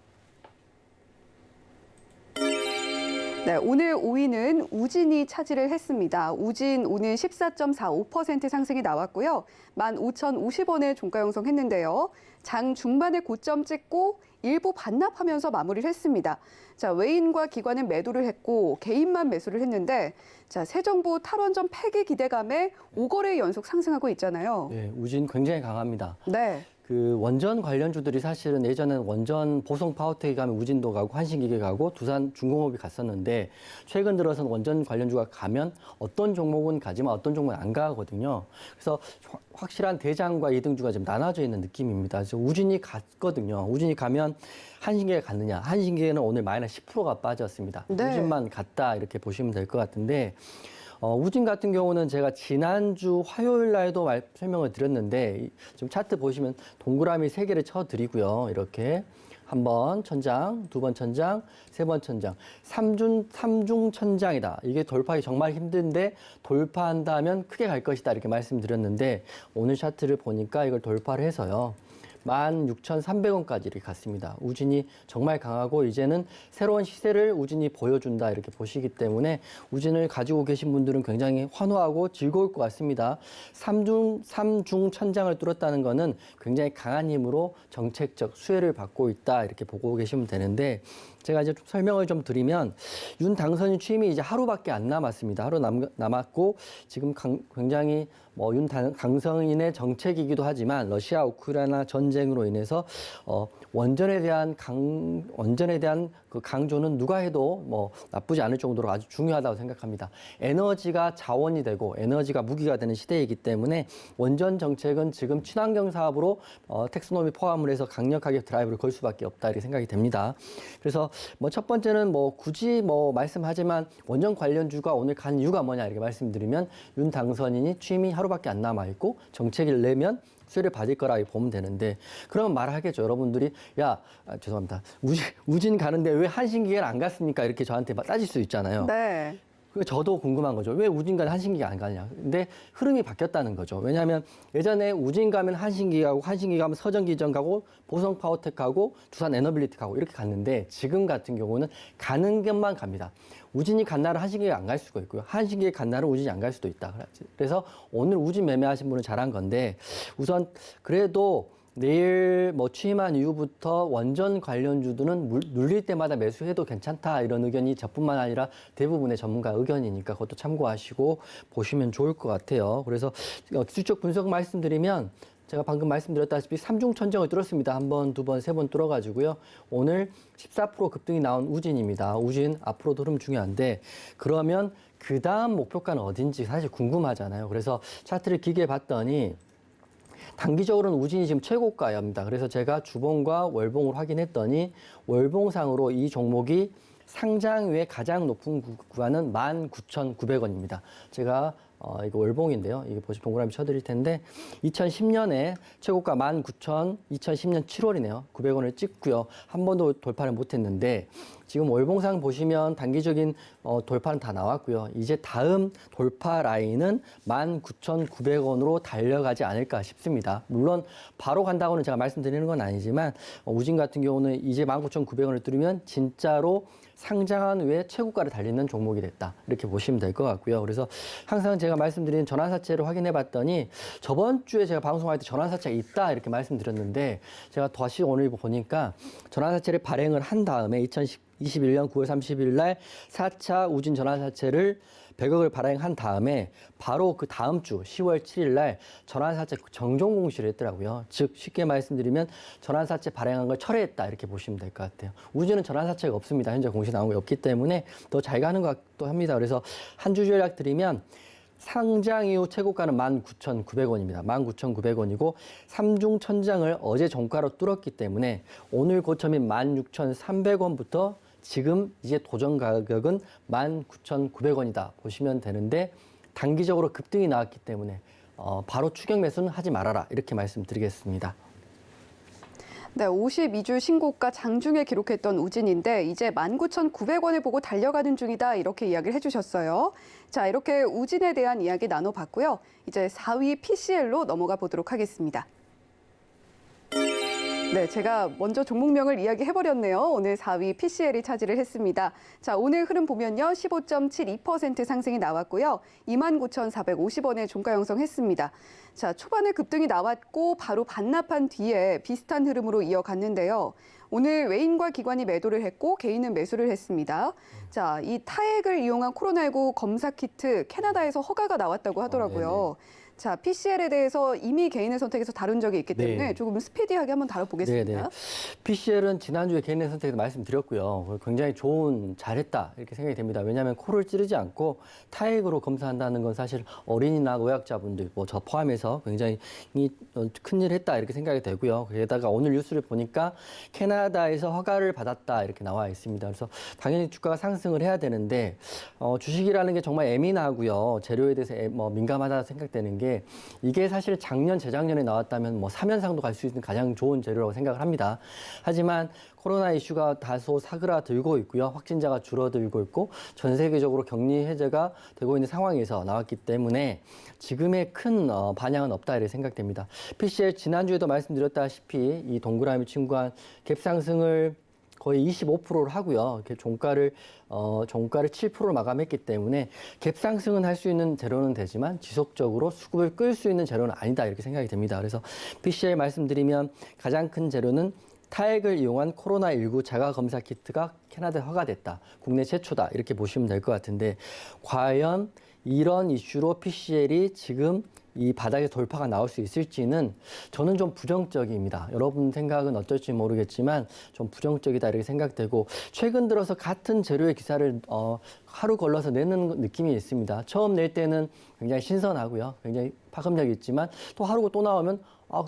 [SPEAKER 2] 네, 오늘 5위는 우진이 차지를 했습니다. 우진 오늘 14.45% 상승이 나왔고요. 15,050원에 종가 형성했는데요. 장 중반에 고점 찍고 일부 반납하면서 마무리를 했습니다. 자, 외인과 기관은 매도를 했고 개인만 매수를 했는데 자, 새 정부 탈원전 폐기 기대감에 5거래 연속 상승하고 있잖아요.
[SPEAKER 3] 네, 우진 굉장히 강합니다.
[SPEAKER 2] 네.
[SPEAKER 3] 그 원전 관련주들이 사실은 예전에는 원전 보성 파워텍이 가면 우진도 가고 한신기계 가고 두산 중공업이 갔었는데 최근 들어서는 원전 관련주가 가면 어떤 종목은 가지만 어떤 종목은 안 가거든요. 그래서 확실한 대장과 2등주가 좀 나눠져 있는 느낌입니다. 그래서 우진이 갔거든요. 우진이 가면 한신기계가 갔느냐. 한신기계는 오늘 마이너스 10%가 빠졌습니다.
[SPEAKER 2] 네.
[SPEAKER 3] 우진만 갔다 이렇게 보시면 될 것 같은데 우진 같은 경우는 제가 지난주 화요일 날도 설명을 드렸는데 좀 차트 보시면 동그라미 3개를 쳐드리고요. 이렇게 한 번 천장, 2번 천장, 3번 천장, 삼중 천장이다. 이게 돌파하기 정말 힘든데 돌파한다면 크게 갈 것이다 이렇게 말씀드렸는데 오늘 차트를 보니까 이걸 돌파를 해서요. 16,300원까지 이렇게 갔습니다. 우진이 정말 강하고 이제는 새로운 시세를 우진이 보여준다 이렇게 보시기 때문에 우진을 가지고 계신 분들은 굉장히 환호하고 즐거울 것 같습니다. 삼중 천장을 뚫었다는 것은 굉장히 강한 힘으로 정책적 수혜를 받고 있다 이렇게 보고 계시면 되는데 제가 이제 좀 설명을 좀 드리면 윤 당선인 취임이 이제 하루밖에 안 남았습니다. 하루 남았고 지금 굉장히 윤 당선인의 정책이기도 하지만 러시아 우크라이나 전쟁으로 인해서 원전에 대한 그 강조는 누가 해도 나쁘지 않을 정도로 아주 중요하다고 생각합니다. 에너지가 자원이 되고 에너지가 무기가 되는 시대이기 때문에 원전 정책은 지금 친환경 사업으로 텍스노미 포함을 해서 강력하게 드라이브를 걸 수밖에 없다 이렇게 생각이 됩니다. 그래서 첫 번째는 굳이 말씀하지만 원전 관련주가 오늘 간 이유가 뭐냐 이렇게 말씀드리면 윤 당선인이 취임이 하루밖에 안 남아 있고 정책을 내면 수혜를 받을 거라고 보면 되는데 그러면 말하겠죠. 여러분들이 죄송합니다. 우진 가는데 왜 한신기계를 안 갔습니까? 이렇게 저한테 따질 수 있잖아요.
[SPEAKER 2] 네.
[SPEAKER 3] 저도 궁금한 거죠. 왜 우진 가는 한신기계 안 가냐. 근데 흐름이 바뀌었다는 거죠. 왜냐하면 예전에 우진 가면 한신기계 가고 한신기계 가면 서전기전 가고 보성파워텍 가고 두산에너빌리티 가고 이렇게 갔는데 지금 같은 경우는 가는 것만 갑니다. 우진이 간 날은 한신기계가 안 갈 수가 있고요. 한신기계 간 날은 우진이 안 갈 수도 있다. 그래서 오늘 우진 매매하신 분은 잘한 건데 우선 그래도 내일 취임한 이후부터 원전 관련주들은 눌릴 때마다 매수해도 괜찮다 이런 의견이 저뿐만 아니라 대부분의 전문가 의견이니까 그것도 참고하시고 보시면 좋을 것 같아요. 그래서 기술적 분석 말씀드리면 제가 방금 말씀드렸다시피 삼중 천정을 뚫었습니다. 한 번, 두 번, 세 번 뚫어가지고요. 오늘 14% 급등이 나온 우진입니다. 우진 앞으로도 흐름 중요한데 그러면 그 다음 목표가는 어딘지 사실 궁금하잖아요. 그래서 차트를 길게 봤더니 단기적으로는 우진이 지금 최고가입니다. 그래서 제가 주봉과 월봉을 확인했더니 월봉상으로 이 종목이 상장 후에 가장 높은 구간은 19,900원입니다. 제가 이거 월봉인데요. 이게 보시 동그라미 쳐드릴 텐데 2010년에 최고가 19,000, 2010년 7월이네요. 900원을 찍고요. 한 번도 돌파를 못했는데 지금 월봉상 보시면 단기적인 돌파는 다 나왔고요. 이제 다음 돌파 라인은 19,900원으로 달려가지 않을까 싶습니다. 물론 바로 간다고는 제가 말씀드리는 건 아니지만 우진 같은 경우는 이제 19,900원을 뚫으면 진짜로 상장한 후에 최고가를 달리는 종목이 됐다. 이렇게 보시면 될 것 같고요. 그래서 항상 제가 말씀드린 전환사채를 확인해 봤더니 저번 주에 제가 방송할 때 전환사채가 있다 이렇게 말씀드렸는데 제가 다시 오늘 보니까 전환사채를 발행을 한 다음에 2021년 9월 30일 날 4차 우진 전환사채를 100억을 발행한 다음에 바로 그 다음 주 10월 7일 날 전환사채 정정 공시를 했더라고요. 즉 쉽게 말씀드리면 전환사채 발행한 걸 철회했다 이렇게 보시면 될 것 같아요. 우진은 전환사채가 없습니다. 현재 공시 나온 게 없기 때문에 더 잘 가는 것 같기도 합니다. 그래서 한 주 전략 드리면 상장 이후 최고가는 19,900원입니다. 19,900원이고 삼중 천장을 어제 종가로 뚫었기 때문에 오늘 고점인 16,300원부터 지금 이제 도전 가격은 19,900원이다 보시면 되는데 단기적으로 급등이 나왔기 때문에 바로 추격 매수는 하지 말아라 이렇게 말씀드리겠습니다.
[SPEAKER 2] 네, 52주 신고가 장중에 기록했던 우진인데 이제 19,900원을 보고 달려가는 중이다 이렇게 이야기를 해주셨어요. 자, 이렇게 우진에 대한 이야기 나눠봤고요. 이제 4위 PCL로 넘어가 보도록 하겠습니다. 네, 제가 먼저 종목명을 이야기해버렸네요. 오늘 4위 PCL이 차지를 했습니다. 자, 오늘 흐름 보면요. 15.72% 상승이 나왔고요. 29,450원에 종가 형성했습니다. 자, 초반에 급등이 나왔고 바로 반납한 뒤에 비슷한 흐름으로 이어갔는데요. 오늘 외인과 기관이 매도를 했고 개인은 매수를 했습니다. 자, 이 타액을 이용한 코로나19 검사 키트 캐나다에서 허가가 나왔다고 하더라고요. 자, PCL에 대해서 이미 개인의 선택에서 다룬 적이 있기 때문에
[SPEAKER 3] 네.
[SPEAKER 2] 조금 스피디하게 한번 다뤄보겠습니다.
[SPEAKER 3] 네네. PCL은 지난주에 개인의 선택에서 말씀드렸고요. 굉장히 잘했다 이렇게 생각이 됩니다. 왜냐하면 코를 찌르지 않고 타액으로 검사한다는 건 사실 어린이나 노약자분들, 뭐 저 포함해서 굉장히 큰일 했다 이렇게 생각이 되고요. 게다가 오늘 뉴스를 보니까 캐나다에서 허가를 받았다 이렇게 나와 있습니다. 그래서 당연히 주가가 상승을 해야 되는데 주식이라는 게 정말 예민하고요. 재료에 대해서 민감하다 생각되는 게 이게 사실 작년, 재작년에 나왔다면 뭐 3연상도 갈 수 있는 가장 좋은 재료라고 생각을 합니다. 하지만 코로나 이슈가 다소 사그라들고 있고요. 확진자가 줄어들고 있고 전 세계적으로 격리 해제가 되고 있는 상황에서 나왔기 때문에 지금의 큰 반향은 없다 이렇게 생각됩니다. PCL 지난주에도 말씀드렸다시피 이 동그라미 친구한 갭상승을 거의 25%를 하고요. 이렇게 종가를 7%를 마감했기 때문에 갭 상승은 할 수 있는 재료는 되지만 지속적으로 수급을 끌 수 있는 재료는 아니다 이렇게 생각이 됩니다. 그래서 PCL 말씀드리면 가장 큰 재료는 타액을 이용한 코로나19 자가 검사 키트가 캐나다에 허가됐다. 국내 최초다. 이렇게 보시면 될 것 같은데 과연 이런 이슈로 PCL이 지금 이 바닥에 돌파가 나올 수 있을지는 저는 좀 부정적입니다. 여러분 생각은 어떨지 모르겠지만 좀 부정적이다 이렇게 생각되고 최근 들어서 같은 재료의 기사를 하루 걸러서 내는 느낌이 있습니다. 처음 낼 때는 굉장히 신선하고요. 굉장히 파급력이 있지만 또 하루고 또 나오면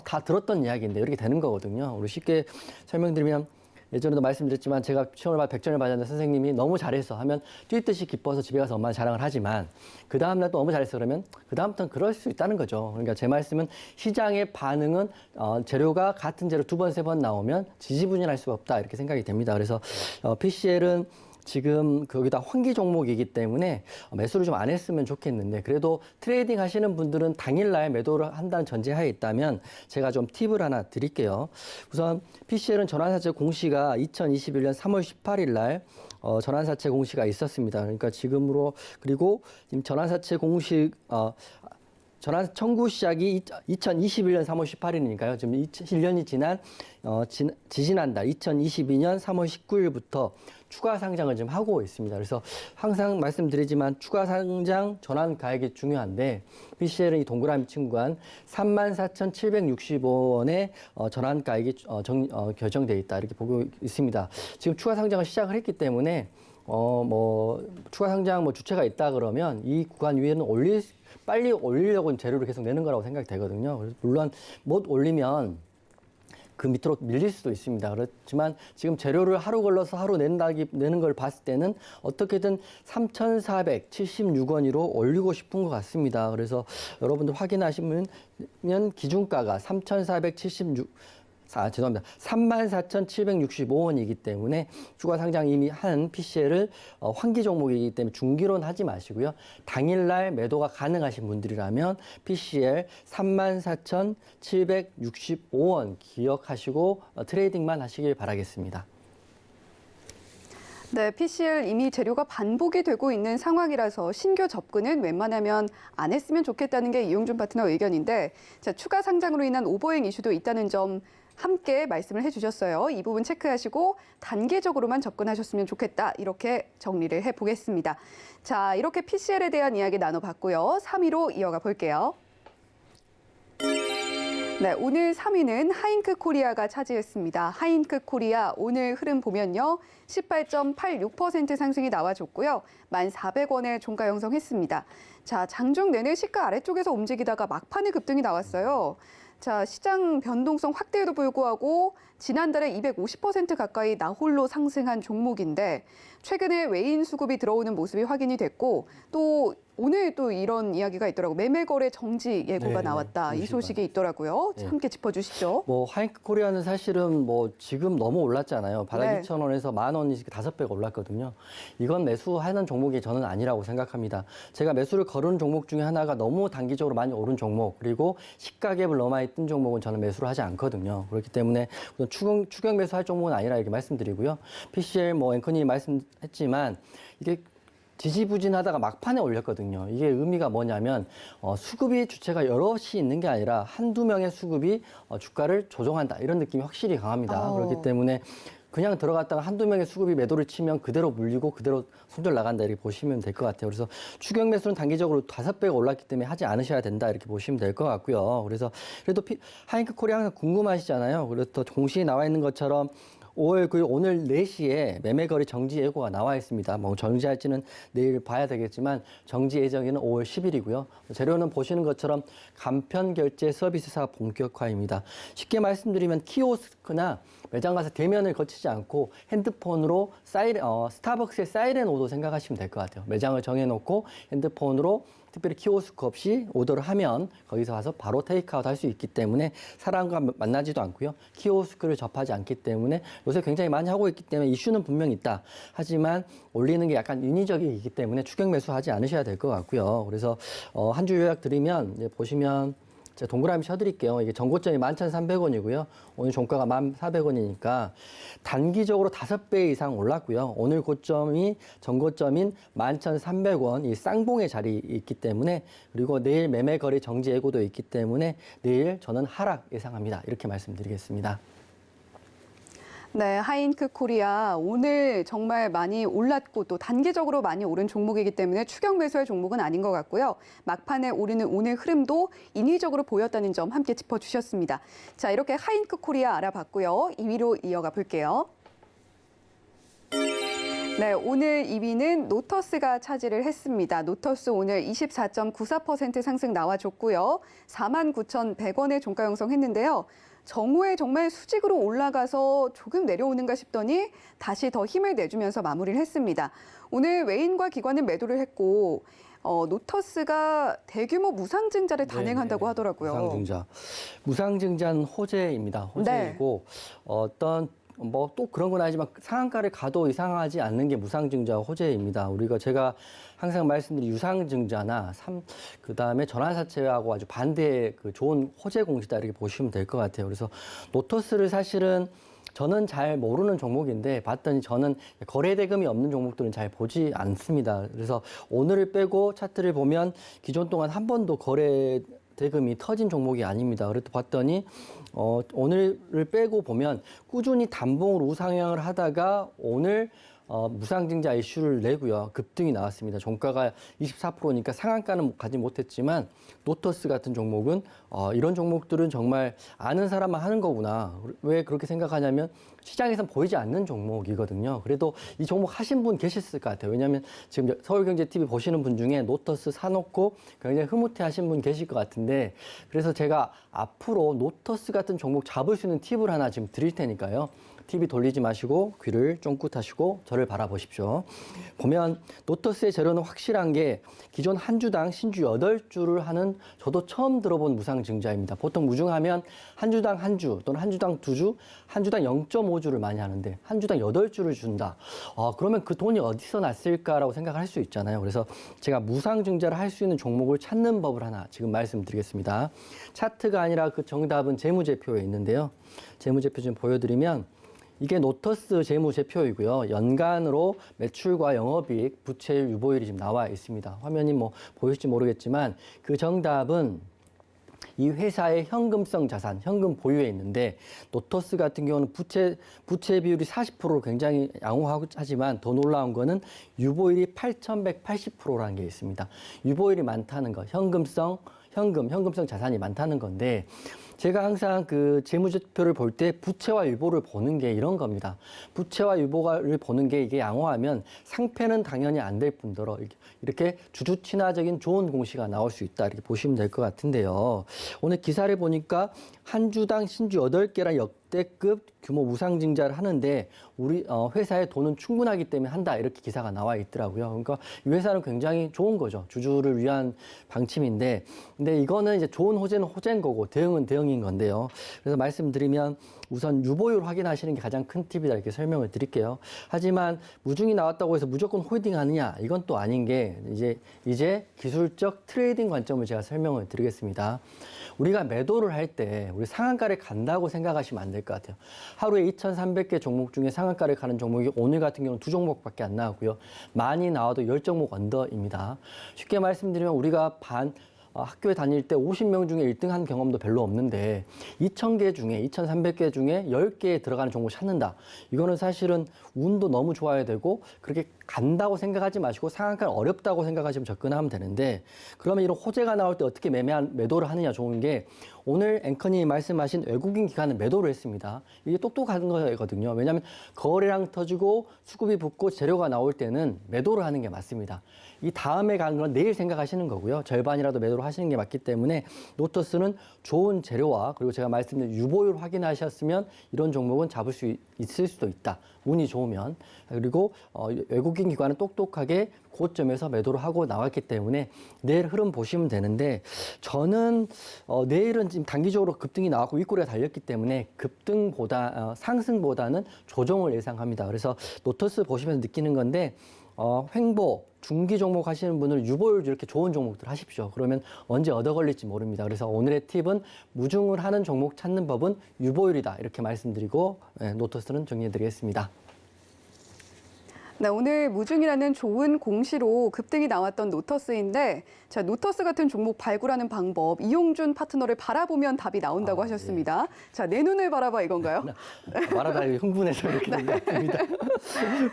[SPEAKER 3] 다 들었던 이야기인데 이렇게 되는 거거든요. 우리 쉽게 설명드리면 예전에도 말씀드렸지만 제가 시험을 100점을 받았는데 선생님이 너무 잘했어 하면 뛰듯이 기뻐서 집에 가서 엄마한테 자랑을 하지만 그 다음날 또 너무 잘했어 그러면 그 다음부터는 그럴 수 있다는 거죠. 그러니까 제 말씀은 시장의 반응은 재료가 같은 재료 2번, 3번 나오면 지지부진할 수가 없다 이렇게 생각이 됩니다. 그래서 PCL은 지금 거기다 환기 종목이기 때문에 매수를 좀 안 했으면 좋겠는데 그래도 트레이딩 하시는 분들은 당일날 매도를 한다는 전제하에 있다면 제가 좀 팁을 하나 드릴게요. 우선 PCL은 전환사채 공시가 2021년 3월 18일 날 전환사채 공시가 있었습니다. 그러니까 지금으로 그리고 지금 전환사채 공시 전환 청구 시작이 2021년 3월 18일이니까요. 지금 1년이 지지난달 2022년 3월 19일부터 추가 상장을 지금 하고 있습니다. 그래서 항상 말씀드리지만 추가 상장 전환 가액이 중요한데 PCL은 이 동그라미 친구한 34,765원의 전환 가액이 결정돼 있다 이렇게 보고 있습니다. 지금 추가 상장을 시작을 했기 때문에 추가 상장 주체가 있다 그러면 이 구간 위에는 빨리 올리려고 재료를 계속 내는 거라고 생각이 되거든요. 그래서 물론 못 올리면 그 밑으로 밀릴 수도 있습니다. 그렇지만 지금 재료를 하루 걸러서 하루 내는 걸 봤을 때는 어떻게든 3,476원으로 올리고 싶은 것 같습니다. 그래서 여러분들 확인하시면 기준가가 34,765원이기 때문에 추가 상장 이미 한 PCL을 환기 종목이기 때문에 중기로는 하지 마시고요. 당일날 매도가 가능하신 분들이라면 PCL 34,765원 기억하시고 트레이딩만 하시길 바라겠습니다.
[SPEAKER 2] 네, PCL 이미 재료가 반복이 되고 있는 상황이라서 신규 접근은 웬만하면 안 했으면 좋겠다는 게 이용준 파트너 의견인데 자, 추가 상장으로 인한 오버행 이슈도 있다는 점 함께 말씀을 해주셨어요. 이 부분 체크하시고 단계적으로만 접근하셨으면 좋겠다. 이렇게 정리를 해보겠습니다. 자, 이렇게 PCL에 대한 이야기 나눠봤고요. 3위로 이어가 볼게요. 네, 오늘 3위는 하잉크 코리아가 차지했습니다. 하잉크 코리아 오늘 흐름 보면요. 18.86% 상승이 나와줬고요. 1,400원에 종가 형성했습니다. 자, 장중 내내 시가 아래쪽에서 움직이다가 막판에 급등이 나왔어요. 자, 시장 변동성 확대에도 불구하고 지난달에 250% 가까이 나홀로 상승한 종목인데 최근에 외인 수급이 들어오는 모습이 확인이 됐고 또 오늘 또 이런 이야기가 있더라고요. 매매 거래 정지 예고가
[SPEAKER 3] 네,
[SPEAKER 2] 나왔다. 이 소식이 있더라고요.
[SPEAKER 3] 네.
[SPEAKER 2] 함께 짚어주시죠.
[SPEAKER 3] 뭐 하잉크 코리아는 사실은 뭐 지금 너무 올랐잖아요. 바닥
[SPEAKER 2] 네.
[SPEAKER 3] 2,000원에서 10,000원이 5배가 올랐거든요. 이건 매수하는 종목이 저는 아니라고 생각합니다. 제가 매수를 거른 종목 중에 하나가 너무 단기적으로 많이 오른 종목 그리고 시가갭을 너무 많이 뜬 종목은 저는 매수를 하지 않거든요. 그렇기 때문에 우선 추격 매수할 종목은 아니라 이렇게 말씀드리고요. PCL 뭐 앵커님이 말씀했지만 이게 지지부진하다가 막판에 올렸거든요. 이게 의미가 뭐냐면 수급이 주체가 여럿이 있는 게 아니라 한두 명의 수급이 주가를 조종한다. 이런 느낌이 확실히 강합니다. 그렇기 때문에 그냥 들어갔다가 한두 명의 수급이 매도를 치면 그대로 물리고 그대로 손절 나간다 이렇게 보시면 될 것 같아요. 그래서 추격 매수는 단기적으로 5배가 올랐기 때문에 하지 않으셔야 된다 이렇게 보시면 될 것 같고요. 그래서 그래도 하잉크 코리아 항상 궁금하시잖아요. 그래서 또 공시에 나와 있는 것처럼 5월 9일 오늘 4시에 매매거래 정지 예고가 나와 있습니다. 뭐 정지할지는 내일 봐야 되겠지만 정지 예정일은 5월 10일이고요. 재료는 보시는 것처럼 간편 결제 서비스사 본격화입니다. 쉽게 말씀드리면 키오스크나 매장 가서 대면을 거치지 않고 핸드폰으로 스타벅스의 사이렌 오도 생각하시면 될 것 같아요. 매장을 정해놓고 핸드폰으로 특별히 키오스크 없이 오더를 하면 거기서 와서 바로 테이크아웃 할 수 있기 때문에 사람과 만나지도 않고요. 키오스크를 접하지 않기 때문에 요새 굉장히 많이 하고 있기 때문에 이슈는 분명히 있다. 하지만 올리는 게 약간 인위적이기 때문에 추격 매수하지 않으셔야 될 것 같고요. 그래서 한 주 요약 드리면 이제 보시면 제가 동그라미 쳐드릴게요. 이게 전고점이 11,300원이고요. 오늘 종가가 1,400원이니까 단기적으로 5배 이상 올랐고요. 오늘 고점이 전고점인 11,300원 이 쌍봉의 자리에 있기 때문에 그리고 내일 매매 거래 정지 예고도 있기 때문에 내일 저는 하락 예상합니다. 이렇게 말씀드리겠습니다.
[SPEAKER 2] 네, 하잉크 코리아 오늘 정말 많이 올랐고 또 단기적으로 많이 오른 종목이기 때문에 추격 매수할 종목은 아닌 것 같고요. 막판에 오르는 오늘 흐름도 인위적으로 보였다는 점 함께 짚어주셨습니다. 자, 이렇게 하잉크 코리아 알아봤고요. 2위로 이어가 볼게요. 네, 오늘 2위는 노터스가 차지를 했습니다. 노터스 오늘 24.94% 상승 나와줬고요. 49,100원에 종가 형성했는데요. 정오에 정말 수직으로 올라가서 조금 내려오는가 싶더니 다시 더 힘을 내주면서 마무리를 했습니다. 오늘 외인과 기관은 매도를 했고 노터스가 대규모 무상증자를 단행한다고 하더라고요.
[SPEAKER 3] 무상증자는 호재입니다. 호재이고
[SPEAKER 2] 네.
[SPEAKER 3] 뭐 또 그런 건 아니지만 상한가를 가도 이상하지 않는 게 무상증자 호재입니다. 제가 항상 말씀드린 유상증자나 그다음에 전환사채하고 아주 반대의 그 좋은 호재 공시다 이렇게 보시면 될 것 같아요. 그래서 노터스를 사실은 저는 잘 모르는 종목인데 봤더니 저는 거래 대금이 없는 종목들은 잘 보지 않습니다. 그래서 오늘을 빼고 차트를 보면 기존 동안 한 번도 거래 대금이 터진 종목이 아닙니다. 그래도 봤더니 오늘을 빼고 보면 꾸준히 단봉으로 우상향을 하다가 오늘 무상증자 이슈를 내고요. 급등이 나왔습니다. 종가가 24%니까 상한가는 가지 못했지만 노터스 같은 종목은 이런 종목들은 정말 아는 사람만 하는 거구나. 왜 그렇게 생각하냐면 시장에선 보이지 않는 종목이거든요. 그래도 이 종목 하신 분 계셨을 것 같아요. 왜냐하면 지금 서울경제TV 보시는 분 중에 노터스 사놓고 굉장히 흐뭇해 하신 분 계실 것 같은데 그래서 제가 앞으로 노터스 같은 종목 잡을 수 있는 팁을 하나 지금 드릴 테니까요. TV 돌리지 마시고 귀를 쫑긋 하시고 저를 바라보십시오. 보면 노터스의 재료는 확실한 게 기존 한 주당 신주 8주를 하는 저도 처음 들어본 무상증자입니다. 보통 무증하면 한 주당 한 주 또는 한 주당 2주, 한 주당 0.5주를 많이 하는데 한 주당 8주를 준다. 그러면 그 돈이 어디서 났을까라고 생각할 수 있잖아요. 그래서 제가 무상증자를 할 수 있는 종목을 찾는 법을 하나 지금 말씀드리겠습니다. 차트가 아니라 그 정답은 재무제표에 있는데요. 재무제표 좀 보여드리면 이게 노터스 재무제표이고요. 연간으로 매출과 영업이익, 부채율, 유보율이 지금 나와 있습니다. 화면이 뭐 보일지 모르겠지만 그 정답은 이 회사의 현금성 자산, 현금 보유에 있는데 노터스 같은 경우는 부채 비율이 40%로 굉장히 양호하지만 더 놀라운 거는 유보율이 8,180%라는 게 있습니다. 유보율이 많다는 거, 현금성 자산이 많다는 건데 제가 항상 그 재무제표를 볼 때 부채와 유보를 보는 게 이런 겁니다. 부채와 유보를 보는 게 이게 양호하면 상패는 당연히 안 될 뿐더러 이렇게 주주 친화적인 좋은 공시가 나올 수 있다 이렇게 보시면 될 것 같은데요. 오늘 기사를 보니까 한 주당 신주 8개라 역대급 규모 우상증자를 하는데 우리 회사의 돈은 충분하기 때문에 한다 이렇게 기사가 나와 있더라고요. 그러니까 이 회사는 굉장히 좋은 거죠. 주주를 위한 방침인데 근데 이거는 이제 좋은 호재는 호재인 거고 대응은 대응인 건데요. 그래서 말씀드리면 우선 유보율 확인하시는 게 가장 큰 팁이다 이렇게 설명을 드릴게요. 하지만 무중이 나왔다고 해서 무조건 홀딩 하느냐 이건 또 아닌 게 이제 기술적 트레이딩 관점을 제가 설명을 드리겠습니다. 우리가 매도를 할 때 우리 상한가를 간다고 생각하시면 안 될 것 같아요. 하루에 2,300개 종목 중에 상한가를 가는 종목이 오늘 같은 경우는 2종목밖에 안 나오고요. 많이 나와도 10종목 언더입니다. 쉽게 말씀드리면 우리가 학교에 다닐 때 50명 중에 1등 한 경험도 별로 없는데 2,000개 중에 2,300개 중에 10개에 들어가는 종목을 찾는다. 이거는 사실은 운도 너무 좋아야 되고 그렇게 간다고 생각하지 마시고 상한가는 어렵다고 생각하시면 접근하면 되는데 그러면 이런 호재가 나올 때 어떻게 매도를 하느냐 좋은 게 오늘 앵커님이 말씀하신 외국인 기관은 매도를 했습니다. 이게 똑똑한 거거든요. 왜냐하면 거래량 터지고 수급이 붙고 재료가 나올 때는 매도를 하는 게 맞습니다. 이 다음에 가는 건 내일 생각하시는 거고요. 절반이라도 매도를 하시는 게 맞기 때문에 노터스는 좋은 재료와 그리고 제가 말씀드린 유보율 확인하셨으면 이런 종목은 잡을 수 있을 수도 있다. 운이 좋으면. 그리고 외국인 기관은 똑똑하게 고점에서 매도를 하고 나왔기 때문에 내일 흐름 보시면 되는데 저는 내일은 지금 단기적으로 급등이 나왔고 윗꼬리가 달렸기 때문에 상승보다는 조정을 예상합니다. 그래서 노터스 보시면서 느끼는 건데 횡보, 중기 종목 하시는 분은 유보율 이렇게 좋은 종목들 하십시오. 그러면 언제 얻어 걸릴지 모릅니다. 그래서 오늘의 팁은 무중을 하는 종목 찾는 법은 유보율이다. 이렇게 말씀드리고 노터스는 정리해드리겠습니다.
[SPEAKER 2] 네, 오늘 무중이라는 좋은 공시로 급등이 나왔던 노터스인데 자, 노터스 같은 종목 발굴하는 방법 이용준 파트너를 바라보면 답이 나온다고 하셨습니다. 네. 자, 내 눈을 바라봐 이건가요?
[SPEAKER 3] 말하다 흥분해서 이렇게 된 것 같습니다.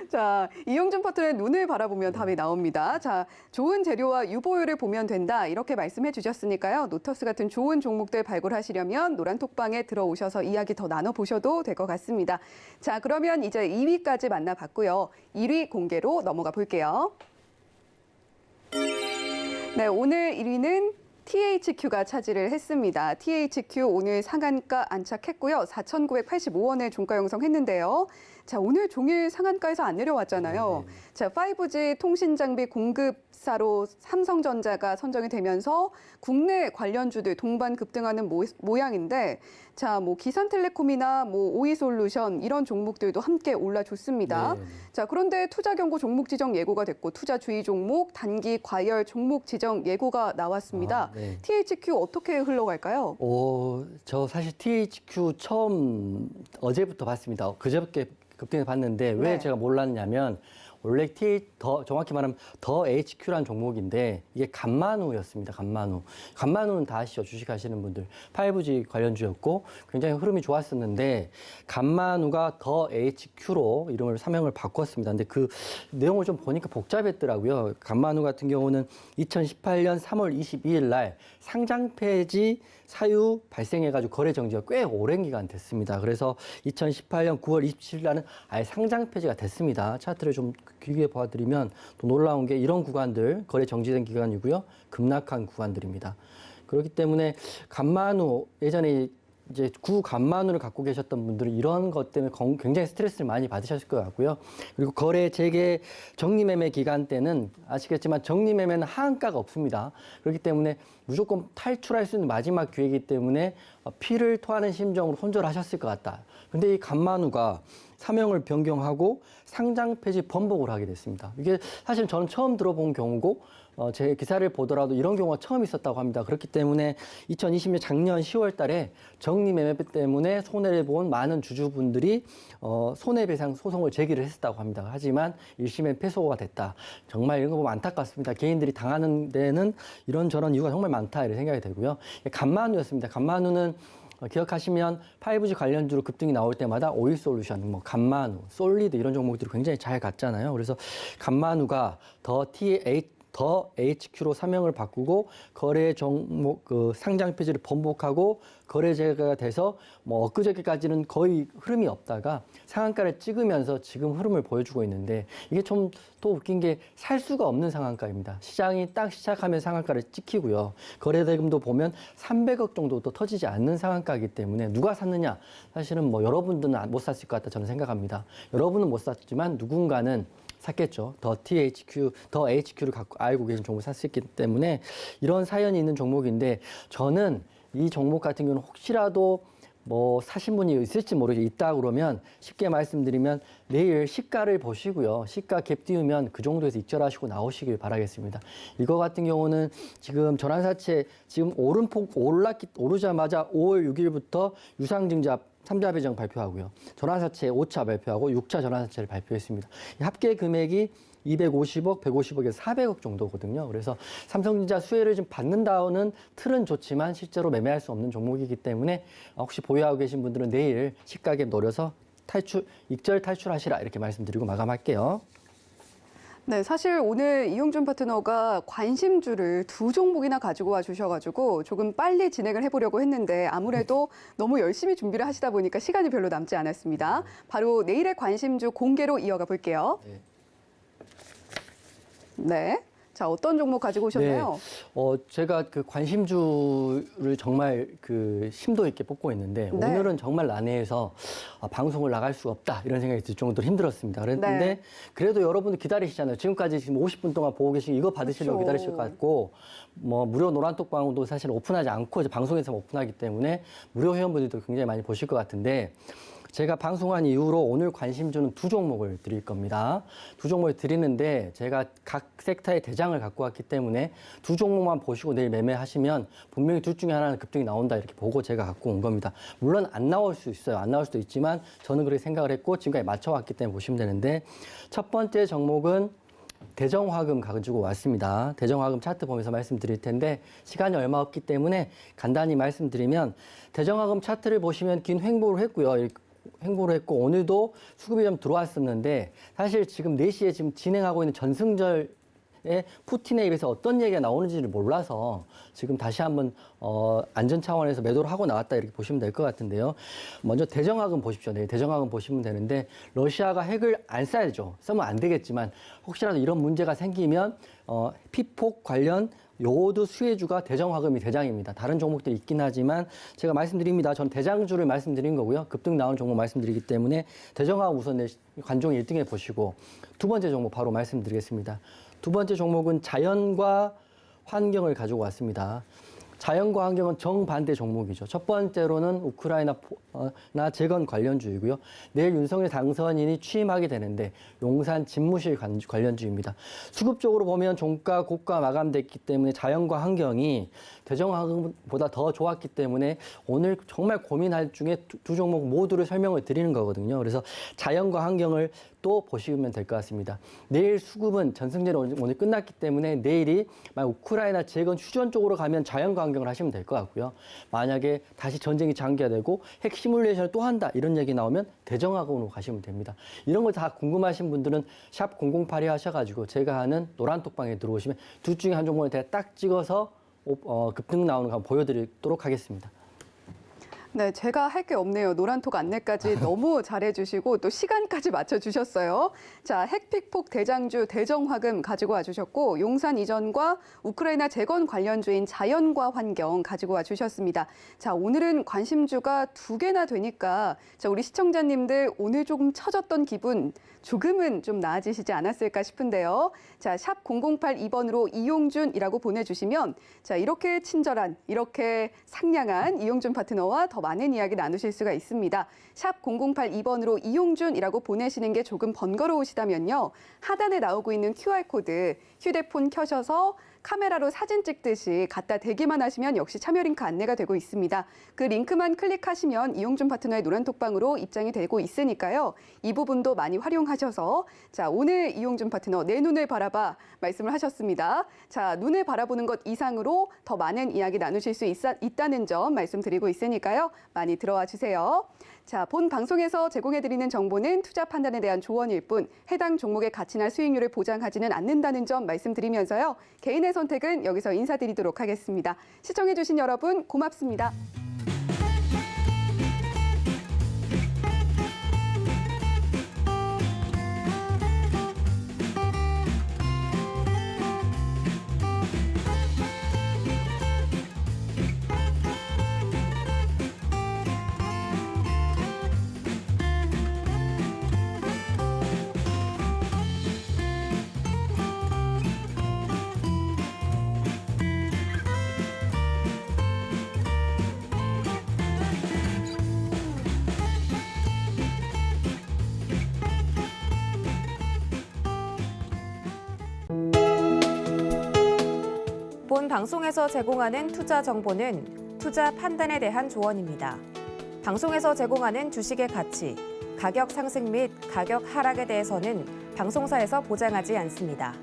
[SPEAKER 2] 자, 이용준 파트너의 눈을 바라보면 답이 나옵니다. 자, 좋은 재료와 유보율을 보면 된다 이렇게 말씀해 주셨으니까요. 노터스 같은 좋은 종목들 발굴하시려면 노란톡방에 들어오셔서 이야기 더 나눠보셔도 될 것 같습니다. 자, 그러면 이제 2위까지 만나봤고요. 1위 공개로 넘어가 볼게요. 네, 오늘 1위는 THQ가 차지를 했습니다. THQ 오늘 상한가 안착했고요. 4,985원에 종가 형성했는데요. 자, 오늘 종일 상한가에서 안 내려왔잖아요. 자, 5G 통신 장비 공급사로 삼성전자가 선정이 되면서 국내 관련주들 동반 급등하는 모양인데 자, 뭐 기산텔레콤이나 뭐 오이솔루션 이런 종목들도 함께 올라줬습니다. 네. 자, 그런데 투자 경고 종목 지정 예고가 됐고 투자 주의 종목, 단기 과열 종목 지정 예고가 나왔습니다. 네. THQ 어떻게 흘러갈까요?
[SPEAKER 3] 저 사실 THQ 처음 어제부터 봤습니다. 그저께 급등을 봤는데 왜 제가 몰랐냐면 원래 정확히 말하면 더 HQ라는 종목인데 이게 간만우였습니다. 간만우는 다 아시죠? 주식하시는 분들. 5G 관련주였고 굉장히 흐름이 좋았었는데 간만우가 더 HQ로 이름을 사명을 바꿨습니다. 근데 그 내용을 좀 보니까 복잡했더라고요. 간만우 같은 경우는 2018년 3월 22일 날 상장 폐지 사유 발생해가지고 거래 정지가 꽤 오랜 기간 됐습니다. 그래서 2018년 9월 27일 날은 아예 상장 폐지가 됐습니다. 차트를 좀 길게 봐드리면 또 놀라운 게 이런 구간들 거래 정지된 기간이고요. 급락한 구간들입니다. 그렇기 때문에 간만우 예전에 이제 구간만우를 갖고 계셨던 분들은 이런 것 때문에 굉장히 스트레스를 많이 받으셨을 것 같고요. 그리고 거래 재개 정리매매 기간 때는 아시겠지만 정리매매는 하한가가 없습니다. 그렇기 때문에 무조건 탈출할 수 있는 마지막 기회이기 때문에 피를 토하는 심정으로 손절하셨을 것 같다. 근데 이 간만우가 사명을 변경하고 상장 폐지 번복을 하게 됐습니다. 이게 사실 저는 처음 들어본 경우고 제 기사를 보더라도 이런 경우가 처음 있었다고 합니다. 그렇기 때문에 2020년 작년 10월 달에 정리매매 때문에 손해를 본 많은 주주분들이 손해배상 소송을 제기를 했었다고 합니다. 하지만 1심엔 패소가 됐다. 정말 이런 거 보면 안타깝습니다. 개인들이 당하는 데는 이런저런 이유가 정말 많다 이런 생각이 들고요. 간만우였습니다. 간만우는 기억하시면 5G 관련주로 급등이 나올 때마다 오일솔루션, 뭐 간만우, 솔리드 이런 종목들이 굉장히 잘 갔잖아요. 그래서 간만우가 더 HQ로 사명을 바꾸고 거래 종목 상장 폐지를 번복하고 거래제가 돼서 뭐 엊그저께까지는 거의 흐름이 없다가 상한가를 찍으면서 지금 흐름을 보여주고 있는데 이게 좀 또 웃긴 게 살 수가 없는 상한가입니다. 시장이 딱 시작하면 상한가를 찍히고요. 거래대금도 보면 300억 정도도 터지지 않는 상한가이기 때문에 누가 샀느냐? 사실은 뭐 여러분들은 못 샀을 것 같다 저는 생각합니다. 여러분은 못 샀지만 누군가는 샀겠죠. 더 HQ를 갖고 알고 계신 종목을 샀기 때문에 이런 사연이 있는 종목인데 저는 이 종목 같은 경우는 혹시라도 뭐 사신 분이 있을지 모르겠어요. 있다 그러면 쉽게 말씀드리면 내일 시가를 보시고요. 시가 갭 띄우면 그 정도에서 익절하시고 나오시길 바라겠습니다. 이거 같은 경우는 지금 전환사채 지금 오름폭 오르자마자 5월 6일부터 유상증자 3자 배정 발표하고요. 전환사채 5차 발표하고 6차 전환사채를 발표했습니다. 합계 금액이 250억, 150억에서 400억 정도거든요. 그래서 삼성전자 수혜를 좀 받는다는 틀은 좋지만 실제로 매매할 수 없는 종목이기 때문에 혹시 보유하고 계신 분들은 내일 시가갭 노려서 익절 탈출하시라 이렇게 말씀드리고 마감할게요.
[SPEAKER 2] 네, 사실 오늘 이용준 파트너가 관심주를 2종목이나 가지고 와 주셔가지고 조금 빨리 진행을 해보려고 했는데 아무래도 너무 열심히 준비를 하시다 보니까 시간이 별로 남지 않았습니다. 바로 내일의 관심주 공개로 이어가 볼게요. 네. 자, 어떤 종목 가지고 오셨나요?
[SPEAKER 3] 네. 제가 그 관심주를 정말 그 심도 있게 뽑고 있는데
[SPEAKER 2] 네.
[SPEAKER 3] 오늘은 정말 난해해서 방송을 나갈 수가 없다 이런 생각이 들 정도로 힘들었습니다. 그랬는데
[SPEAKER 2] 네.
[SPEAKER 3] 그래도 여러분들 기다리시잖아요. 지금까지 지금 50분 동안 보고 계시고 이거 받으시려고
[SPEAKER 2] 그렇죠.
[SPEAKER 3] 기다리실 것 같고 뭐 무료 노란톡방도 사실 오픈하지 않고 이제 방송에서 오픈하기 때문에 무료 회원분들도 굉장히 많이 보실 것 같은데 제가 방송한 이후로 오늘 관심주는 2종목을 드릴 겁니다. 2종목을 드리는데 제가 각 섹터의 대장을 갖고 왔기 때문에 2종목만 보시고 내일 매매하시면 분명히 둘 중에 하나는 급등이 나온다 이렇게 보고 제가 갖고 온 겁니다. 물론 안 나올 수 있어요. 안 나올 수도 있지만 저는 그렇게 생각을 했고 지금까지 맞춰왔기 때문에 보시면 되는데 첫 번째 종목은 대정화금 가지고 왔습니다. 대정화금 차트 보면서 말씀드릴 텐데 시간이 얼마 없기 때문에 간단히 말씀드리면 대정화금 차트를 보시면 긴 횡보를 했고요. 횡보를 했고 오늘도 수급이 좀 들어왔었는데 사실 지금 4시에 지금 진행하고 있는 전승절에 푸틴에 입에서 어떤 얘기가 나오는지를 몰라서 지금 다시 한번 안전 차원에서 매도를 하고 나왔다 이렇게 보시면 될 것 같은데요. 먼저 대정화금 보십시오. 네, 대정화금 보시면 되는데 러시아가 핵을 안 쏴야죠. 쏘면 안 되겠지만 혹시라도 이런 문제가 생기면 피폭 관련 요오드 수혜주가 대정화금이 대장입니다. 다른 종목들이 있긴 하지만 제가 말씀드립니다. 전 대장주를 말씀드린 거고요. 급등 나온 종목 말씀드리기 때문에 대정화금 우선 관종 1등에 보시고 두 번째 종목 바로 말씀드리겠습니다. 두 번째 종목은 자연과 환경을 가지고 왔습니다. 자연과 환경은 정반대 종목이죠. 첫 번째로는 우크라이나 재건 관련주이고요. 내일 윤석열 당선인이 취임하게 되는데 용산 집무실 관련주입니다. 수급적으로 보면 종가 고가 마감됐기 때문에 자연과 환경이 대정화금보다 더 좋았기 때문에 오늘 정말 고민할 중에 두 종목 모두를 설명을 드리는 거거든요. 그래서 자연과 환경을 또 보시면 될 것 같습니다. 내일 수급은 전승절이 오늘 끝났기 때문에 내일이 만약 우크라이나 재건 휴전 쪽으로 가면 자연과 환경을 하시면 될 것 같고요. 만약에 다시 전쟁이 장기화되고 핵 시뮬레이션을 또 한다 이런 얘기 나오면 대정화금으로 가시면 됩니다. 이런 거 다 궁금하신 분들은 샵 008이 하셔가지고 제가 하는 노란톡방에 들어오시면 둘 중에 한 종목을 제가 딱 찍어서 급등 나오는 거 한번 보여드리도록 하겠습니다.
[SPEAKER 2] 네, 제가 할 게 없네요. 노란톡 안내까지 너무 잘해주시고 또 시간까지 맞춰주셨어요. 자, 핵픽폭 대장주 대정화금 가지고 와주셨고 용산 이전과 우크라이나 재건 관련주인 자연과 환경 가지고 와주셨습니다. 자, 오늘은 관심주가 2개나 되니까 자, 우리 시청자님들 오늘 조금 처졌던 기분 조금은 좀 나아지시지 않았을까 싶은데요. 자, 샵 0082번으로 이용준이라고 보내주시면 자, 이렇게 친절한, 이렇게 상냥한 이용준 파트너와 더 더 많은 이야기 나누실 수가 있습니다. 샵 0082번으로 이용준이라고 보내시는 게 조금 번거로우시다면요. 하단에 나오고 있는 QR코드 휴대폰 켜셔서 카메라로 사진 찍듯이 갖다 대기만 하시면 역시 참여 링크 안내가 되고 있습니다. 그 링크만 클릭하시면 이용준 파트너의 노란톡방으로 입장이 되고 있으니까요. 이 부분도 많이 활용하셔서 자, 오늘 이용준 파트너 내 눈을 바라봐 말씀을 하셨습니다. 자, 눈을 바라보는 것 이상으로 더 많은 이야기 나누실 수 있다는 점 말씀드리고 있으니까요. 많이 들어와 주세요. 자, 본 방송에서 제공해드리는 정보는 투자 판단에 대한 조언일 뿐 해당 종목의 가치나 수익률을 보장하지는 않는다는 점 말씀드리면서요. 개인의 선택은 여기서 인사드리도록 하겠습니다. 시청해주신 여러분 고맙습니다.
[SPEAKER 1] 본 방송에서 제공하는 투자 정보는 투자 판단에 대한 조언입니다. 방송에서 제공하는 주식의 가치, 가격 상승 및 가격 하락에 대해서는 방송사에서 보장하지 않습니다.